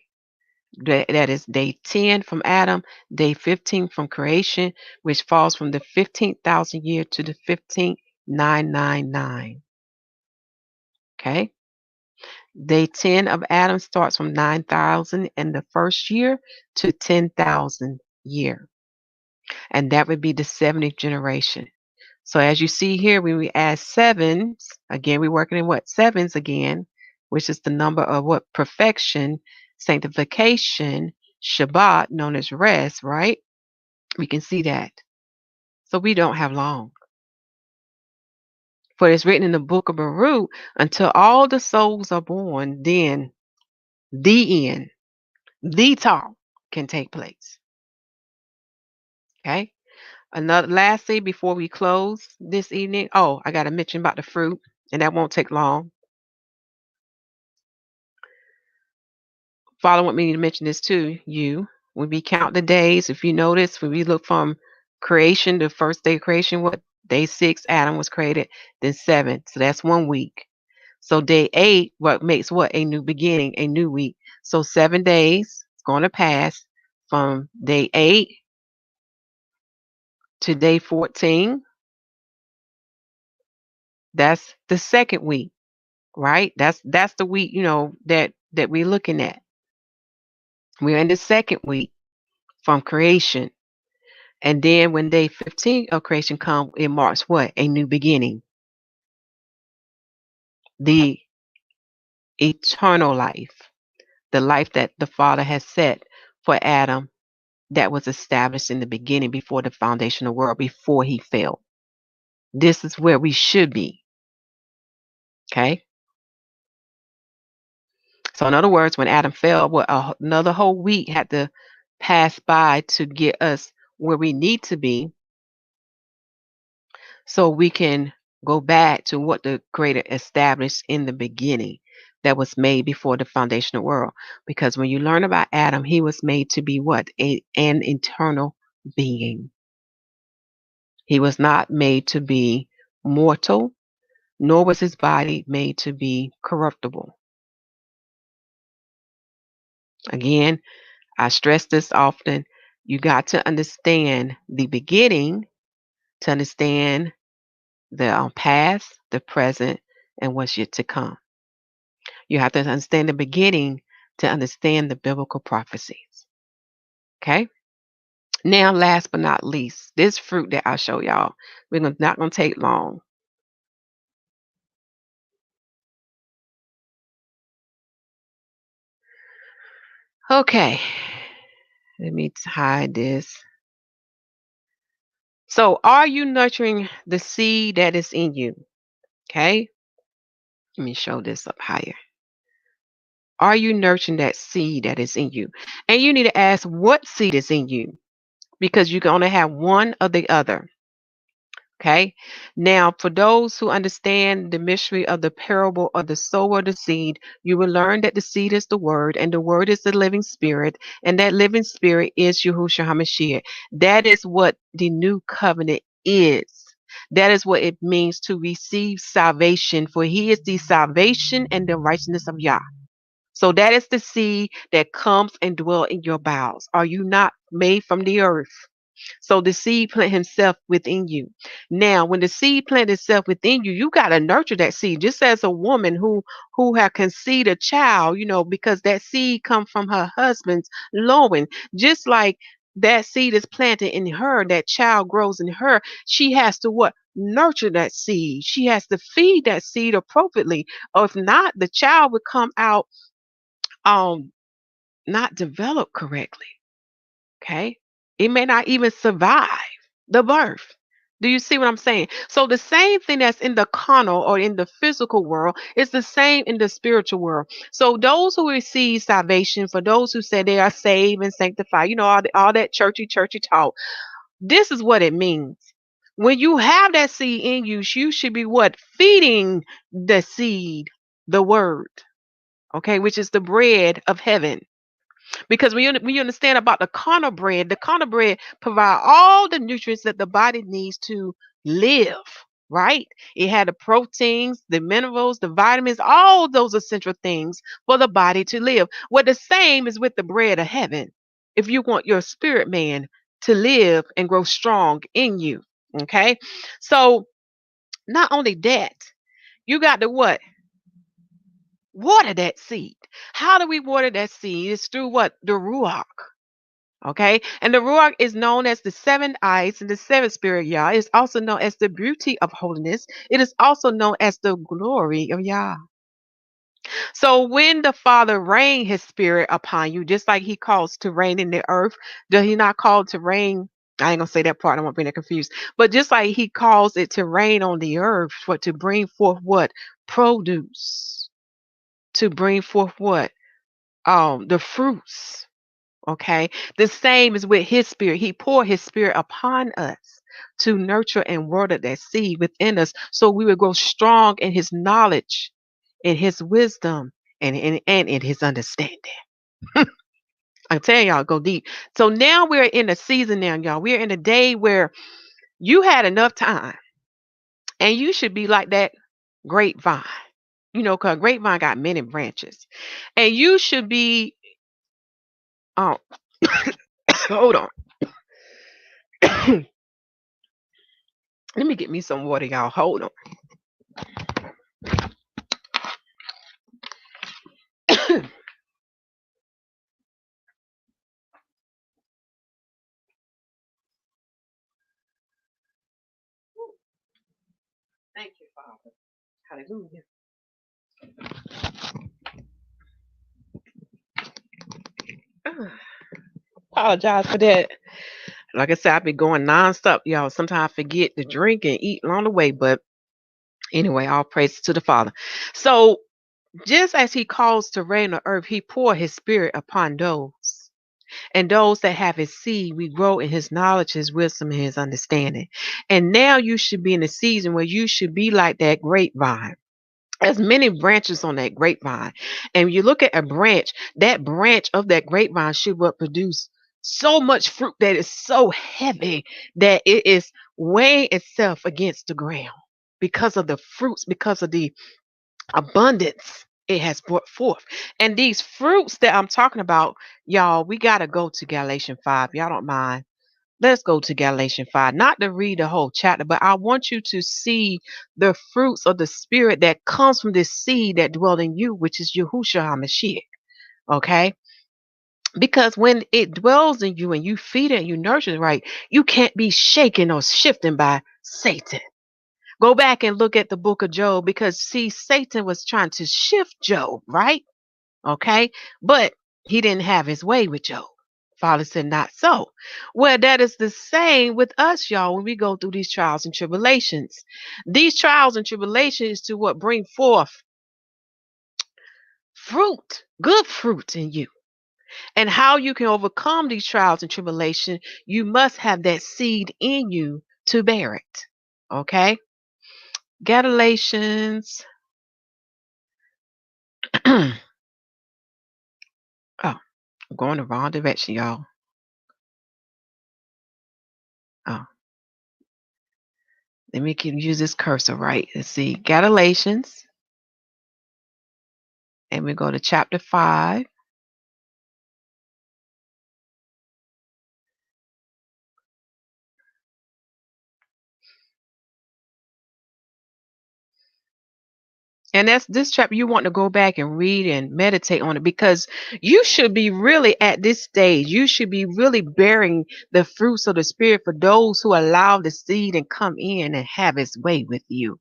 That is day 10 from Adam, day 15 from creation, which falls from the 15,000 year to the 15,999. Okay? Day 10 of Adam starts from 9,000 in the first year to 10,000 year. And that would be the 70th generation. So as you see here, when we add sevens, again, we're working in what? Sevens again, which is the number of what? Perfection, sanctification, Shabbat, known as rest, right? We can see that. So we don't have long. For it's written in the book of Baruch, until all the souls are born, then the end, the talk can take place. Okay? Lastly, before we close this evening, I got to mention about the fruit, and that won't take long. Father want me to mention this to you. When we count the days, if you notice, when we look from creation, the first day of creation, what? Day 6, Adam was created, then 7. So that's 1 week. So day 8, what makes what? A new beginning, a new week. So 7 days is going to pass from day 8 to day 14. That's the second week, right? That's the week, that we're looking at. We're in the second week from creation. And then when day 15 of creation comes, it marks what? A new beginning. The eternal life. The life that the Father has set for Adam, that was established in the beginning before the foundation of the world, before he fell. This is where we should be. Okay? So in other words, when Adam fell, another whole week had to pass by to get us where we need to be, so we can go back to what the Creator established in the beginning, that was made before the foundation of the world. Because when you learn about Adam, he was made to be what? An eternal being. He was not made to be mortal, nor was his body made to be corruptible. Again, I stress this often. You got to understand the beginning to understand the past, the present, and what's yet to come. You have to understand the beginning to understand the biblical prophecies. Okay? Now, last but not least, this fruit that I'll show y'all, not going to take long. Okay. Let me hide this. So, are you nurturing the seed that is in you? Okay. Let me show this up higher. Are you nurturing that seed that is in you? And you need to ask what seed is in you because you're going to have one or the other. Okay. Now, for those who understand the mystery of the parable of the sower of the seed, you will learn that the seed is the word, and the word is the living spirit, and that living spirit is Yahushua HaMashiach. That is what the new covenant is. That is what it means to receive salvation, for he is the salvation and the righteousness of Yah. So that is the seed that comes and dwell in your bowels. Are you not made from the earth? So the seed plant himself within you. Now, when the seed plant itself within you, you got to nurture that seed. Just as a woman who had conceived a child, because that seed come from her husband's loin. Just like that seed is planted in her, that child grows in her. She has to what? Nurture that seed. She has to feed that seed appropriately. Or if not, the child would come out um not developed correctly. Okay. It may not even survive the birth. Do you see what I'm saying? So the same thing that's in the carnal or in the physical world is the same in the spiritual world. So those who receive salvation, for those who say they are saved and sanctified, all that churchy talk, this is what it means. When you have that seed in you, you should be what? Feeding the seed, the word, okay, which is the bread of heaven. Because when you understand about the carnal bread provide all the nutrients that the body needs to live, right? It had the proteins, the minerals, the vitamins, all those essential things for the body to live. Well, the same is with the bread of heaven. If you want your spirit man to live and grow strong in you, okay? So not only that, you got to what? Water that seed. How do we water that seed? It's through what? The Ruach. Okay. And the Ruach is known as the seven eyes and the seven spirit Yah. It's also known as the beauty of holiness. It is also known as the glory of Yah. So when the Father rain his spirit upon you, just like he calls to rain in the earth, does he not call to rain? I ain't gonna say that part, I won't be that confused. But just like he calls it to rain on the earth, what to bring forth what? Produce. To bring forth what? The fruits. Okay. The same is with his spirit. He poured his spirit upon us to nurture and water that seed within us so we would grow strong in his knowledge, in his wisdom, and in his understanding. I'm telling y'all, go deep. So now we're in a season now, y'all. We're in a day where you had enough time and you should be like that grapevine. Because grapevine got many branches. And you should be, oh, hold on. Let me get me some water, y'all. Hold on. Thank you, Father. Hallelujah. Apologize for that. Like I said, I've been going nonstop, y'all. Sometimes I forget to drink and eat along the way, but anyway, all praise to the Father. So, just as He calls to reign on earth, He pour His Spirit upon those. And those that have His seed, we grow in His knowledge, His wisdom, and His understanding. And now you should be in a season where you should be like that grapevine. There's many branches on that grapevine. And you look at a branch, that branch of that grapevine should what produce so much fruit that is so heavy that it is weighing itself against the ground because of the fruits, because of the abundance it has brought forth. And these fruits that I'm talking about, y'all, we got to go to Galatians 5. Y'all don't mind. Let's go to Galatians 5. Not to read the whole chapter, but I want you to see the fruits of the Spirit that comes from this seed that dwells in you, which is Yahusha'The Messiah. Okay? Because when it dwells in you and you feed it and you nurture it right, you can't be shaken or shifted by Satan. Go back and look at the book of Job because, see, Satan was trying to shift Job, right? Okay? But he didn't have his way with Job. Father said, not so. Well, that is the same with us, y'all, when we go through these trials and tribulations. These trials and tribulations is to what bring forth fruit, good fruit in you. And how you can overcome these trials and tribulation, you must have that seed in you to bear it. Okay? Galatians. Oh, I'm going the wrong direction, y'all. Oh, let me use this cursor right. Let's see. Galatians. And we go to chapter 5. And that's this chapter you want to go back and read and meditate on it because you should be really at this stage. You should be really bearing the fruits of the Spirit for those who allow the seed and come in and have its way with you.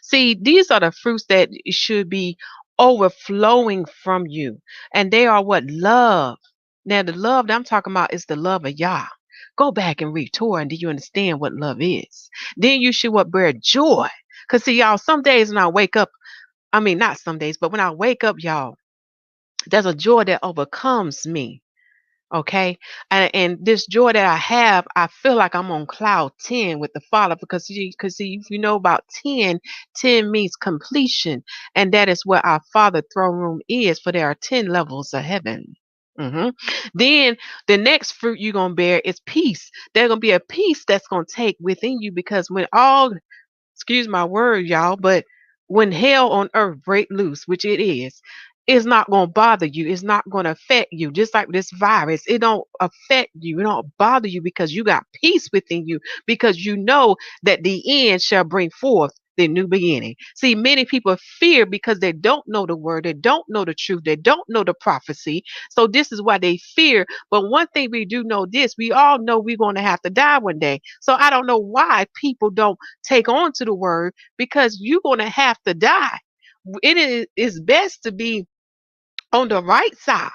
See, these are the fruits that should be overflowing from you. And they are what? Love. Now, the love that I'm talking about is the love of Yah. Go back and read Torah and do you understand what love is? Then you should what? Bear joy. Because see, y'all, some days when I wake up, I mean, not some days, but when I wake up, y'all, there's a joy that overcomes me. Okay. And this joy that I have, I feel like I'm on cloud 10 with the Father because see, if you know about 10, 10 means completion. And that is where our Father throne room is, for there are 10 levels of heaven. Then the next fruit you're going to bear is peace. There's going to be a peace that's going to take within you because when all, excuse my word, y'all, but when hell on earth break loose, which it is, it's not going to bother you. It's not going to affect you. Just like this virus, it don't affect you. It don't bother you because you got peace within you because you know that the end shall bring forth the new beginning. See, many people fear because they don't know the word. They don't know the truth. They don't know the prophecy. So this is why they fear. But one thing we do know this, we all know we're going to have to die one day. So I don't know why people don't take on to the word because you're going to have to die. It is best to be on the right side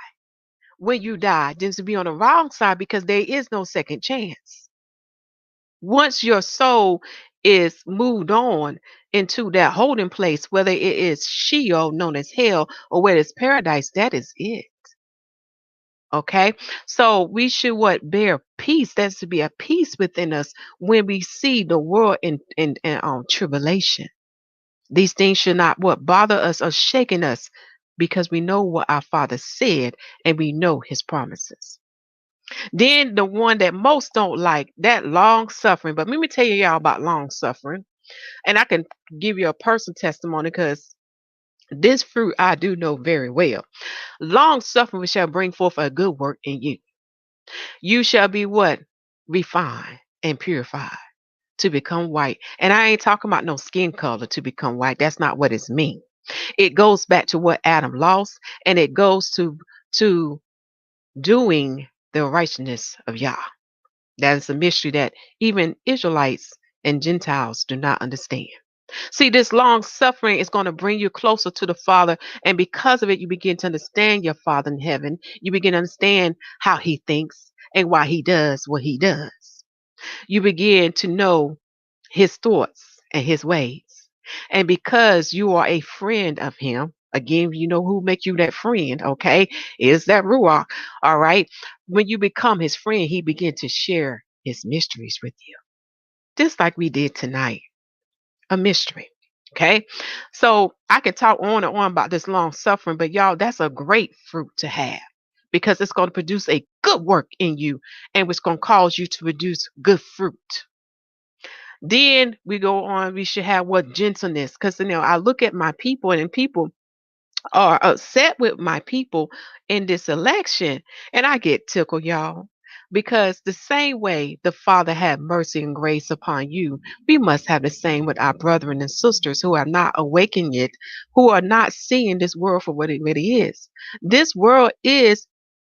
when you die than to be on the wrong side because there is no second chance. Once your soul is moved on into that holding place, whether it is Sheol, known as hell, or whether it's paradise, that is it. Okay, so we should what? Bear peace. That's to be a peace within us when we see the world in tribulation. These things should not what bother us or shaking us because we know what our Father said and we know his promises. Then the one that most don't like, that long suffering. But let me tell you y'all about long suffering. And I can give you a personal testimony because this fruit I do know very well. Long suffering shall bring forth a good work in you. You shall be what? Refined and purified to become white. And I ain't talking about no skin color to become white. That's not what it means. It goes back to what Adam lost, and it goes to doing the righteousness of Yah. That is a mystery that even Israelites and Gentiles do not understand. See, this long suffering is going to bring you closer to the Father, and because of it, you begin to understand your Father in heaven. You begin to understand how He thinks and why He does what He does. You begin to know His thoughts and His ways. And because you are a friend of him, again, you know who make you that friend, okay? Is that Ruach, all right? When you become his friend, he begin to share his mysteries with you. Just like we did tonight, a mystery, okay? So I can talk on and on about this long suffering, but y'all, that's a great fruit to have because it's going to produce a good work in you and it's going to cause you to produce good fruit. Then we go on, we should have what? Gentleness. Because, I look at my people and people are upset with my people in this election. And I get tickled, y'all. Because the same way the Father had mercy and grace upon you, we must have the same with our brethren and sisters who are not awakening it, who are not seeing this world for what it really is. This world is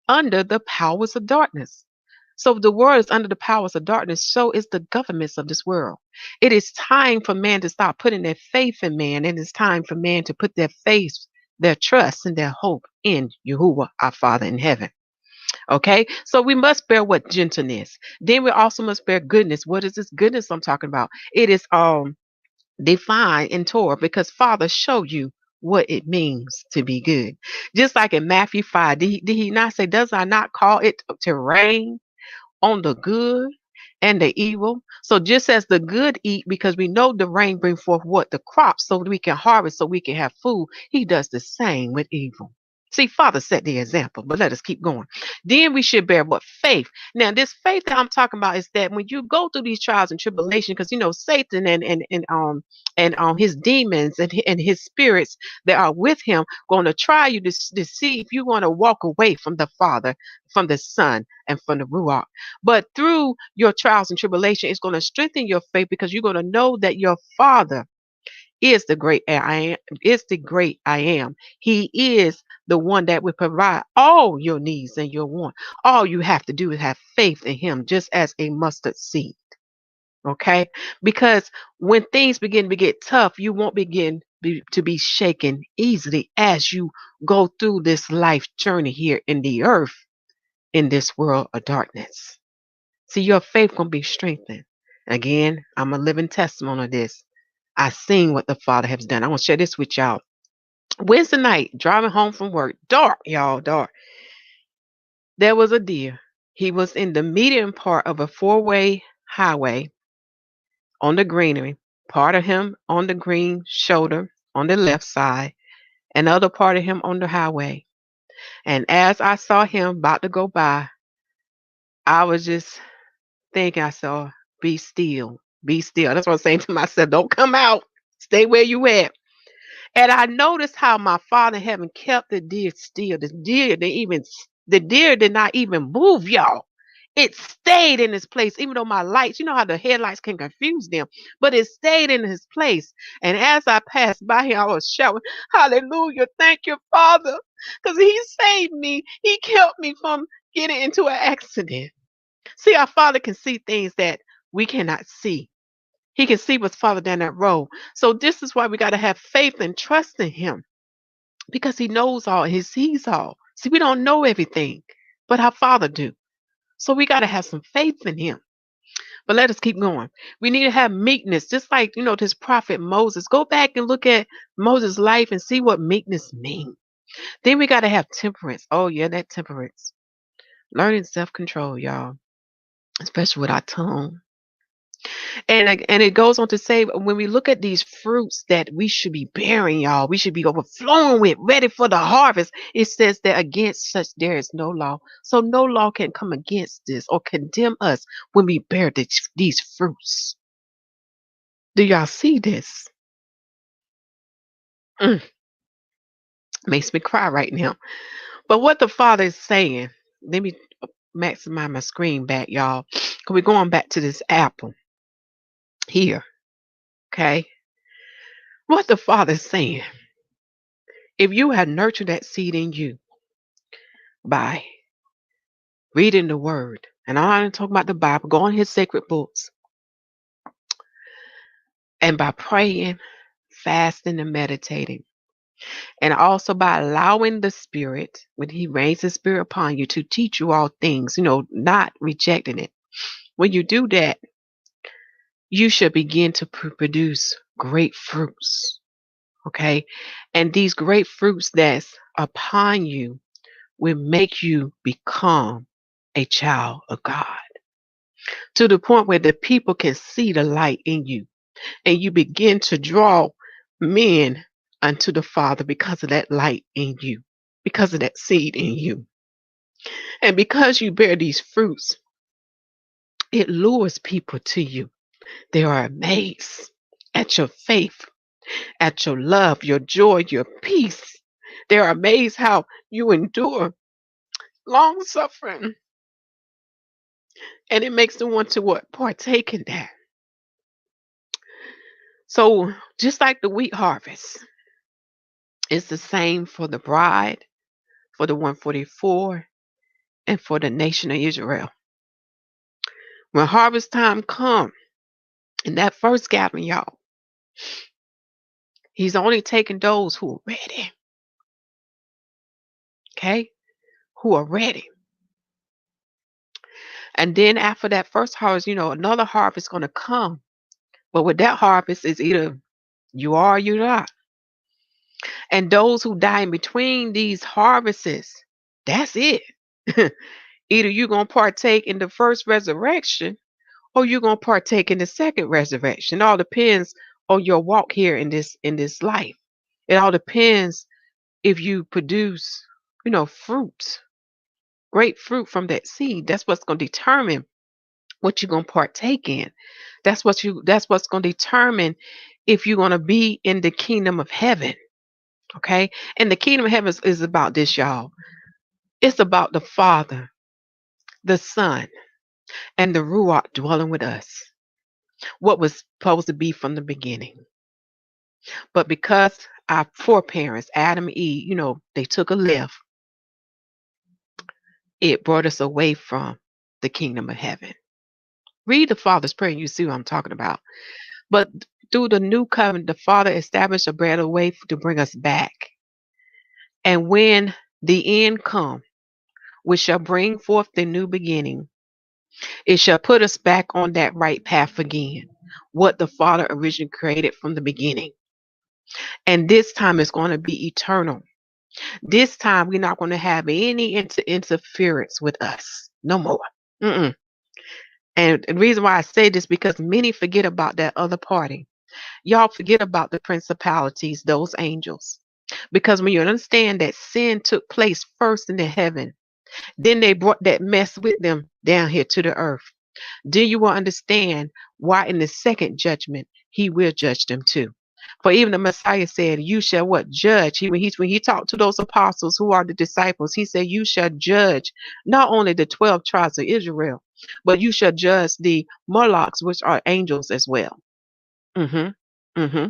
under the powers of darkness. So if the world is under the powers of darkness, so is the governments of this world. It is time for man to stop putting their faith in man, and it's time for man to put their faith, their trust, and their hope in Yahuwah, our Father in heaven. Okay, so we must bear what gentleness. Then we also must bear goodness. What is this goodness I'm talking about? It is defined in Torah because Father showed you what it means to be good. Just like in Matthew 5, did he not say, does I not call it to rain on the good and the evil? So just as the good eat, because we know the rain bring forth what? The crops, so we can harvest, so we can have food. He does the same with evil. See, Father set the example, but let us keep going. Then we should bear what? Faith. Now, this faith that I'm talking about is that when you go through these trials and tribulation, because Satan and his demons and his spirits that are with him going to try you to see if you want to walk away from the Father, from the Son, and from the Ruach. But through your trials and tribulation, it's going to strengthen your faith because you're going to know that your Father is the great I am, is the great I am. He is the one that will provide all your needs and your want. All you have to do is have faith in him, just as a mustard seed. Okay? Because when things begin to get tough, you won't to be shaken easily as you go through this life journey here in the earth, in this world of darkness. See, your faith gonna be strengthened. Again, I'm a living testimony of this. I seen what the Father has done. I want to share this with y'all. Wednesday night, driving home from work, dark, y'all, dark. There was a deer. He was in the median part of a four-way highway on the greenery. Part of him on the green shoulder on the left side, and the other part of him on the highway. And as I saw him about to go by, I was just thinking, I saw, be still, be still. That's what I'm saying to myself. Don't come out. Stay where you at. And I noticed how my Father in heaven kept the deer still. The deer did not even move, y'all. It stayed in its place, even though my lights, you know how the headlights can confuse them, but it stayed in its place. And as I passed by him, I was shouting, hallelujah, thank you, Father, because he saved me. He kept me from getting into an accident. See, our Father can see things that we cannot see. He can see what's farther down that road. So this is why we got to have faith and trust in him, because he knows all, he sees all. See, we don't know everything, but our Father do. So we got to have some faith in him. But let us keep going. We need to have meekness, just like, this prophet Moses. Go back and look at Moses' life and see what meekness means. Then we got to have temperance. Oh, yeah, that temperance. Learning self-control, y'all, especially with our tongue. And it goes on to say, when we look at these fruits that we should be bearing, y'all, we should be overflowing with, ready for the harvest. It says that against such there is no law. So no law can come against this or condemn us when we bear these fruits. Do y'all see this? Mm, makes me cry right now. But what the Father is saying, let me maximize my screen back, y'all. Because we're going back to this apple here. Okay. What the Father is saying. If you had nurtured that seed in you by reading the word, and I'm not talking about the Bible, go on his sacred books, and by praying, fasting, and meditating, and also by allowing the Spirit, when he rains the Spirit upon you, to teach you all things, not rejecting it. When you do that, you should begin to produce great fruits. Okay? And these great fruits that's upon you will make you become a child of God, to the point where the people can see the light in you, and you begin to draw men unto the Father because of that light in you, because of that seed in you. And because you bear these fruits, it lures people to you. They are amazed at your faith, at your love, your joy, your peace. They're amazed how you endure long suffering. And it makes them want to what? Partake in that. So just like the wheat harvest, it's the same for the bride, for the 144, and for the nation of Israel. When harvest time comes, in that first gathering, y'all, he's only taking those who are ready. Okay? Who are ready. And then after that first harvest, another harvest is going to come. But with that harvest, is either you are or you're not. And those who die in between these harvests, that's it. Either you're going to partake in the first resurrection or you're going to partake in the second resurrection. It all depends on your walk here in this life. It all depends if you produce, fruit, great fruit from that seed. That's what's going to determine what you're going to partake in. That's what's going to determine if you're going to be in the kingdom of heaven. Okay? And the kingdom of heaven is about this, y'all. It's about the Father, the Son, and the Ruach dwelling with us. What was supposed to be from the beginning. But because our foreparents, Adam and Eve, they took a left, it brought us away from the kingdom of heaven. Read the Father's prayer, and you see what I'm talking about. But through the new covenant, the Father established a better way to bring us back. And when the end come, which shall bring forth the new beginning, it shall put us back on that right path again, what the Father originally created from the beginning. And this time is going to be eternal. This time we're not going to have any interference with us. No more. Mm-mm. And the reason why I say this, because many forget about that other party. Y'all forget about the principalities, those angels. Because when you understand that sin took place first in the heaven, then they brought that mess with them down here to the earth. Then you will understand why in the second judgment he will judge them too. For even the Messiah said, "You shall what judge?" When he talked to those apostles who are the disciples, he said, "You shall judge not only the 12 tribes of Israel, but you shall judge the Molochs, which are angels as well." hmm hmm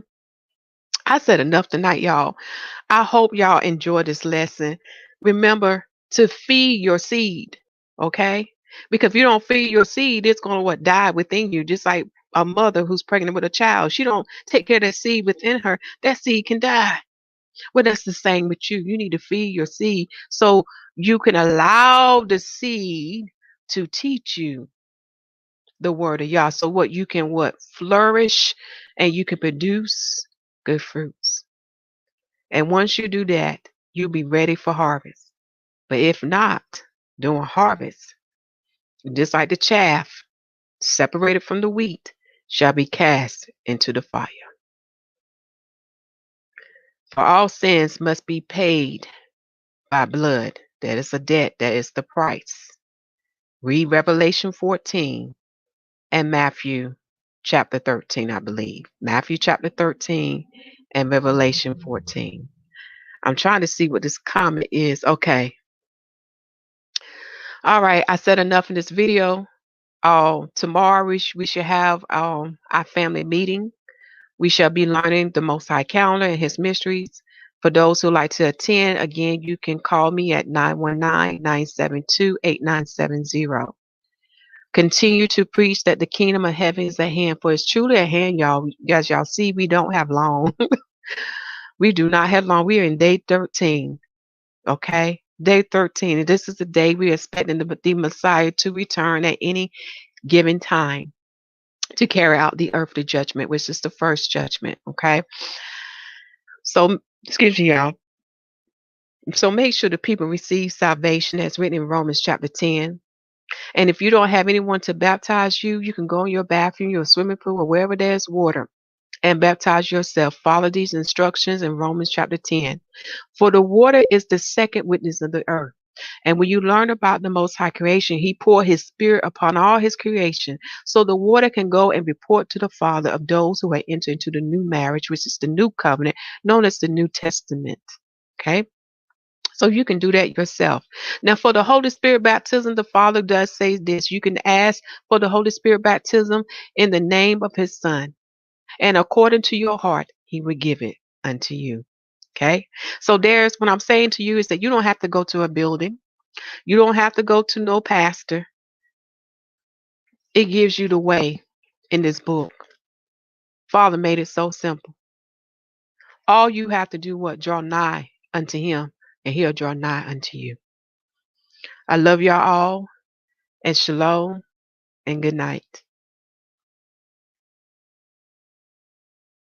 I said enough tonight, y'all. I hope y'all enjoy this lesson. Remember to feed your seed, okay? Because if you don't feed your seed, it's going to what die within you. Just like a mother who's pregnant with a child, she don't take care of that seed within her. That seed can die. Well, that's the same with you. You need to feed your seed so you can allow the seed to teach you the word of Yah. So what you can what flourish and you can produce good fruits. And once you do that, you'll be ready for harvest. But if not, during harvest, just like the chaff separated from the wheat, shall be cast into the fire. For all sins must be paid by blood. That is a debt. That is the price. Read Revelation 14 and Matthew chapter 13, I believe. Matthew chapter 13 and Revelation 14. I'm trying to see what this comment is. Okay. All right. I said enough in this video. Tomorrow we should have our family meeting. We shall be learning the Most High Calendar and His mysteries. For those who like to attend, again, you can call me at 919-972-8970. Continue to preach that the kingdom of heaven is at hand, for it's truly at hand, y'all. As y'all see, we don't have long. We do not have long. We are in day 13. Okay? Day 13. And this is the day we are expecting the Messiah to return at any given time to carry out the earthly judgment, which is the first judgment. Okay? So, excuse me, y'all. So make sure the people receive salvation as written in Romans chapter 10. And if you don't have anyone to baptize you, you can go in your bathroom, your swimming pool, or wherever there's water and baptize yourself. Follow these instructions in Romans chapter 10. For the water is the second witness of the earth. And when you learn about the Most High creation, He poured His Spirit upon all His creation. So the water can go and report to the Father of those who have entered into the new marriage, which is the new covenant, known as the New Testament. Okay? So you can do that yourself. Now, for the Holy Spirit baptism, the Father does say this. You can ask for the Holy Spirit baptism in the name of his Son. And according to your heart, he will give it unto you. Okay? So there's what I'm saying to you is that you don't have to go to a building. You don't have to go to no pastor. It gives you the way in this book. Father made it so simple. All you have to do what? Draw nigh unto him, and he'll draw nigh unto you. I love y'all all, and shalom, and good night.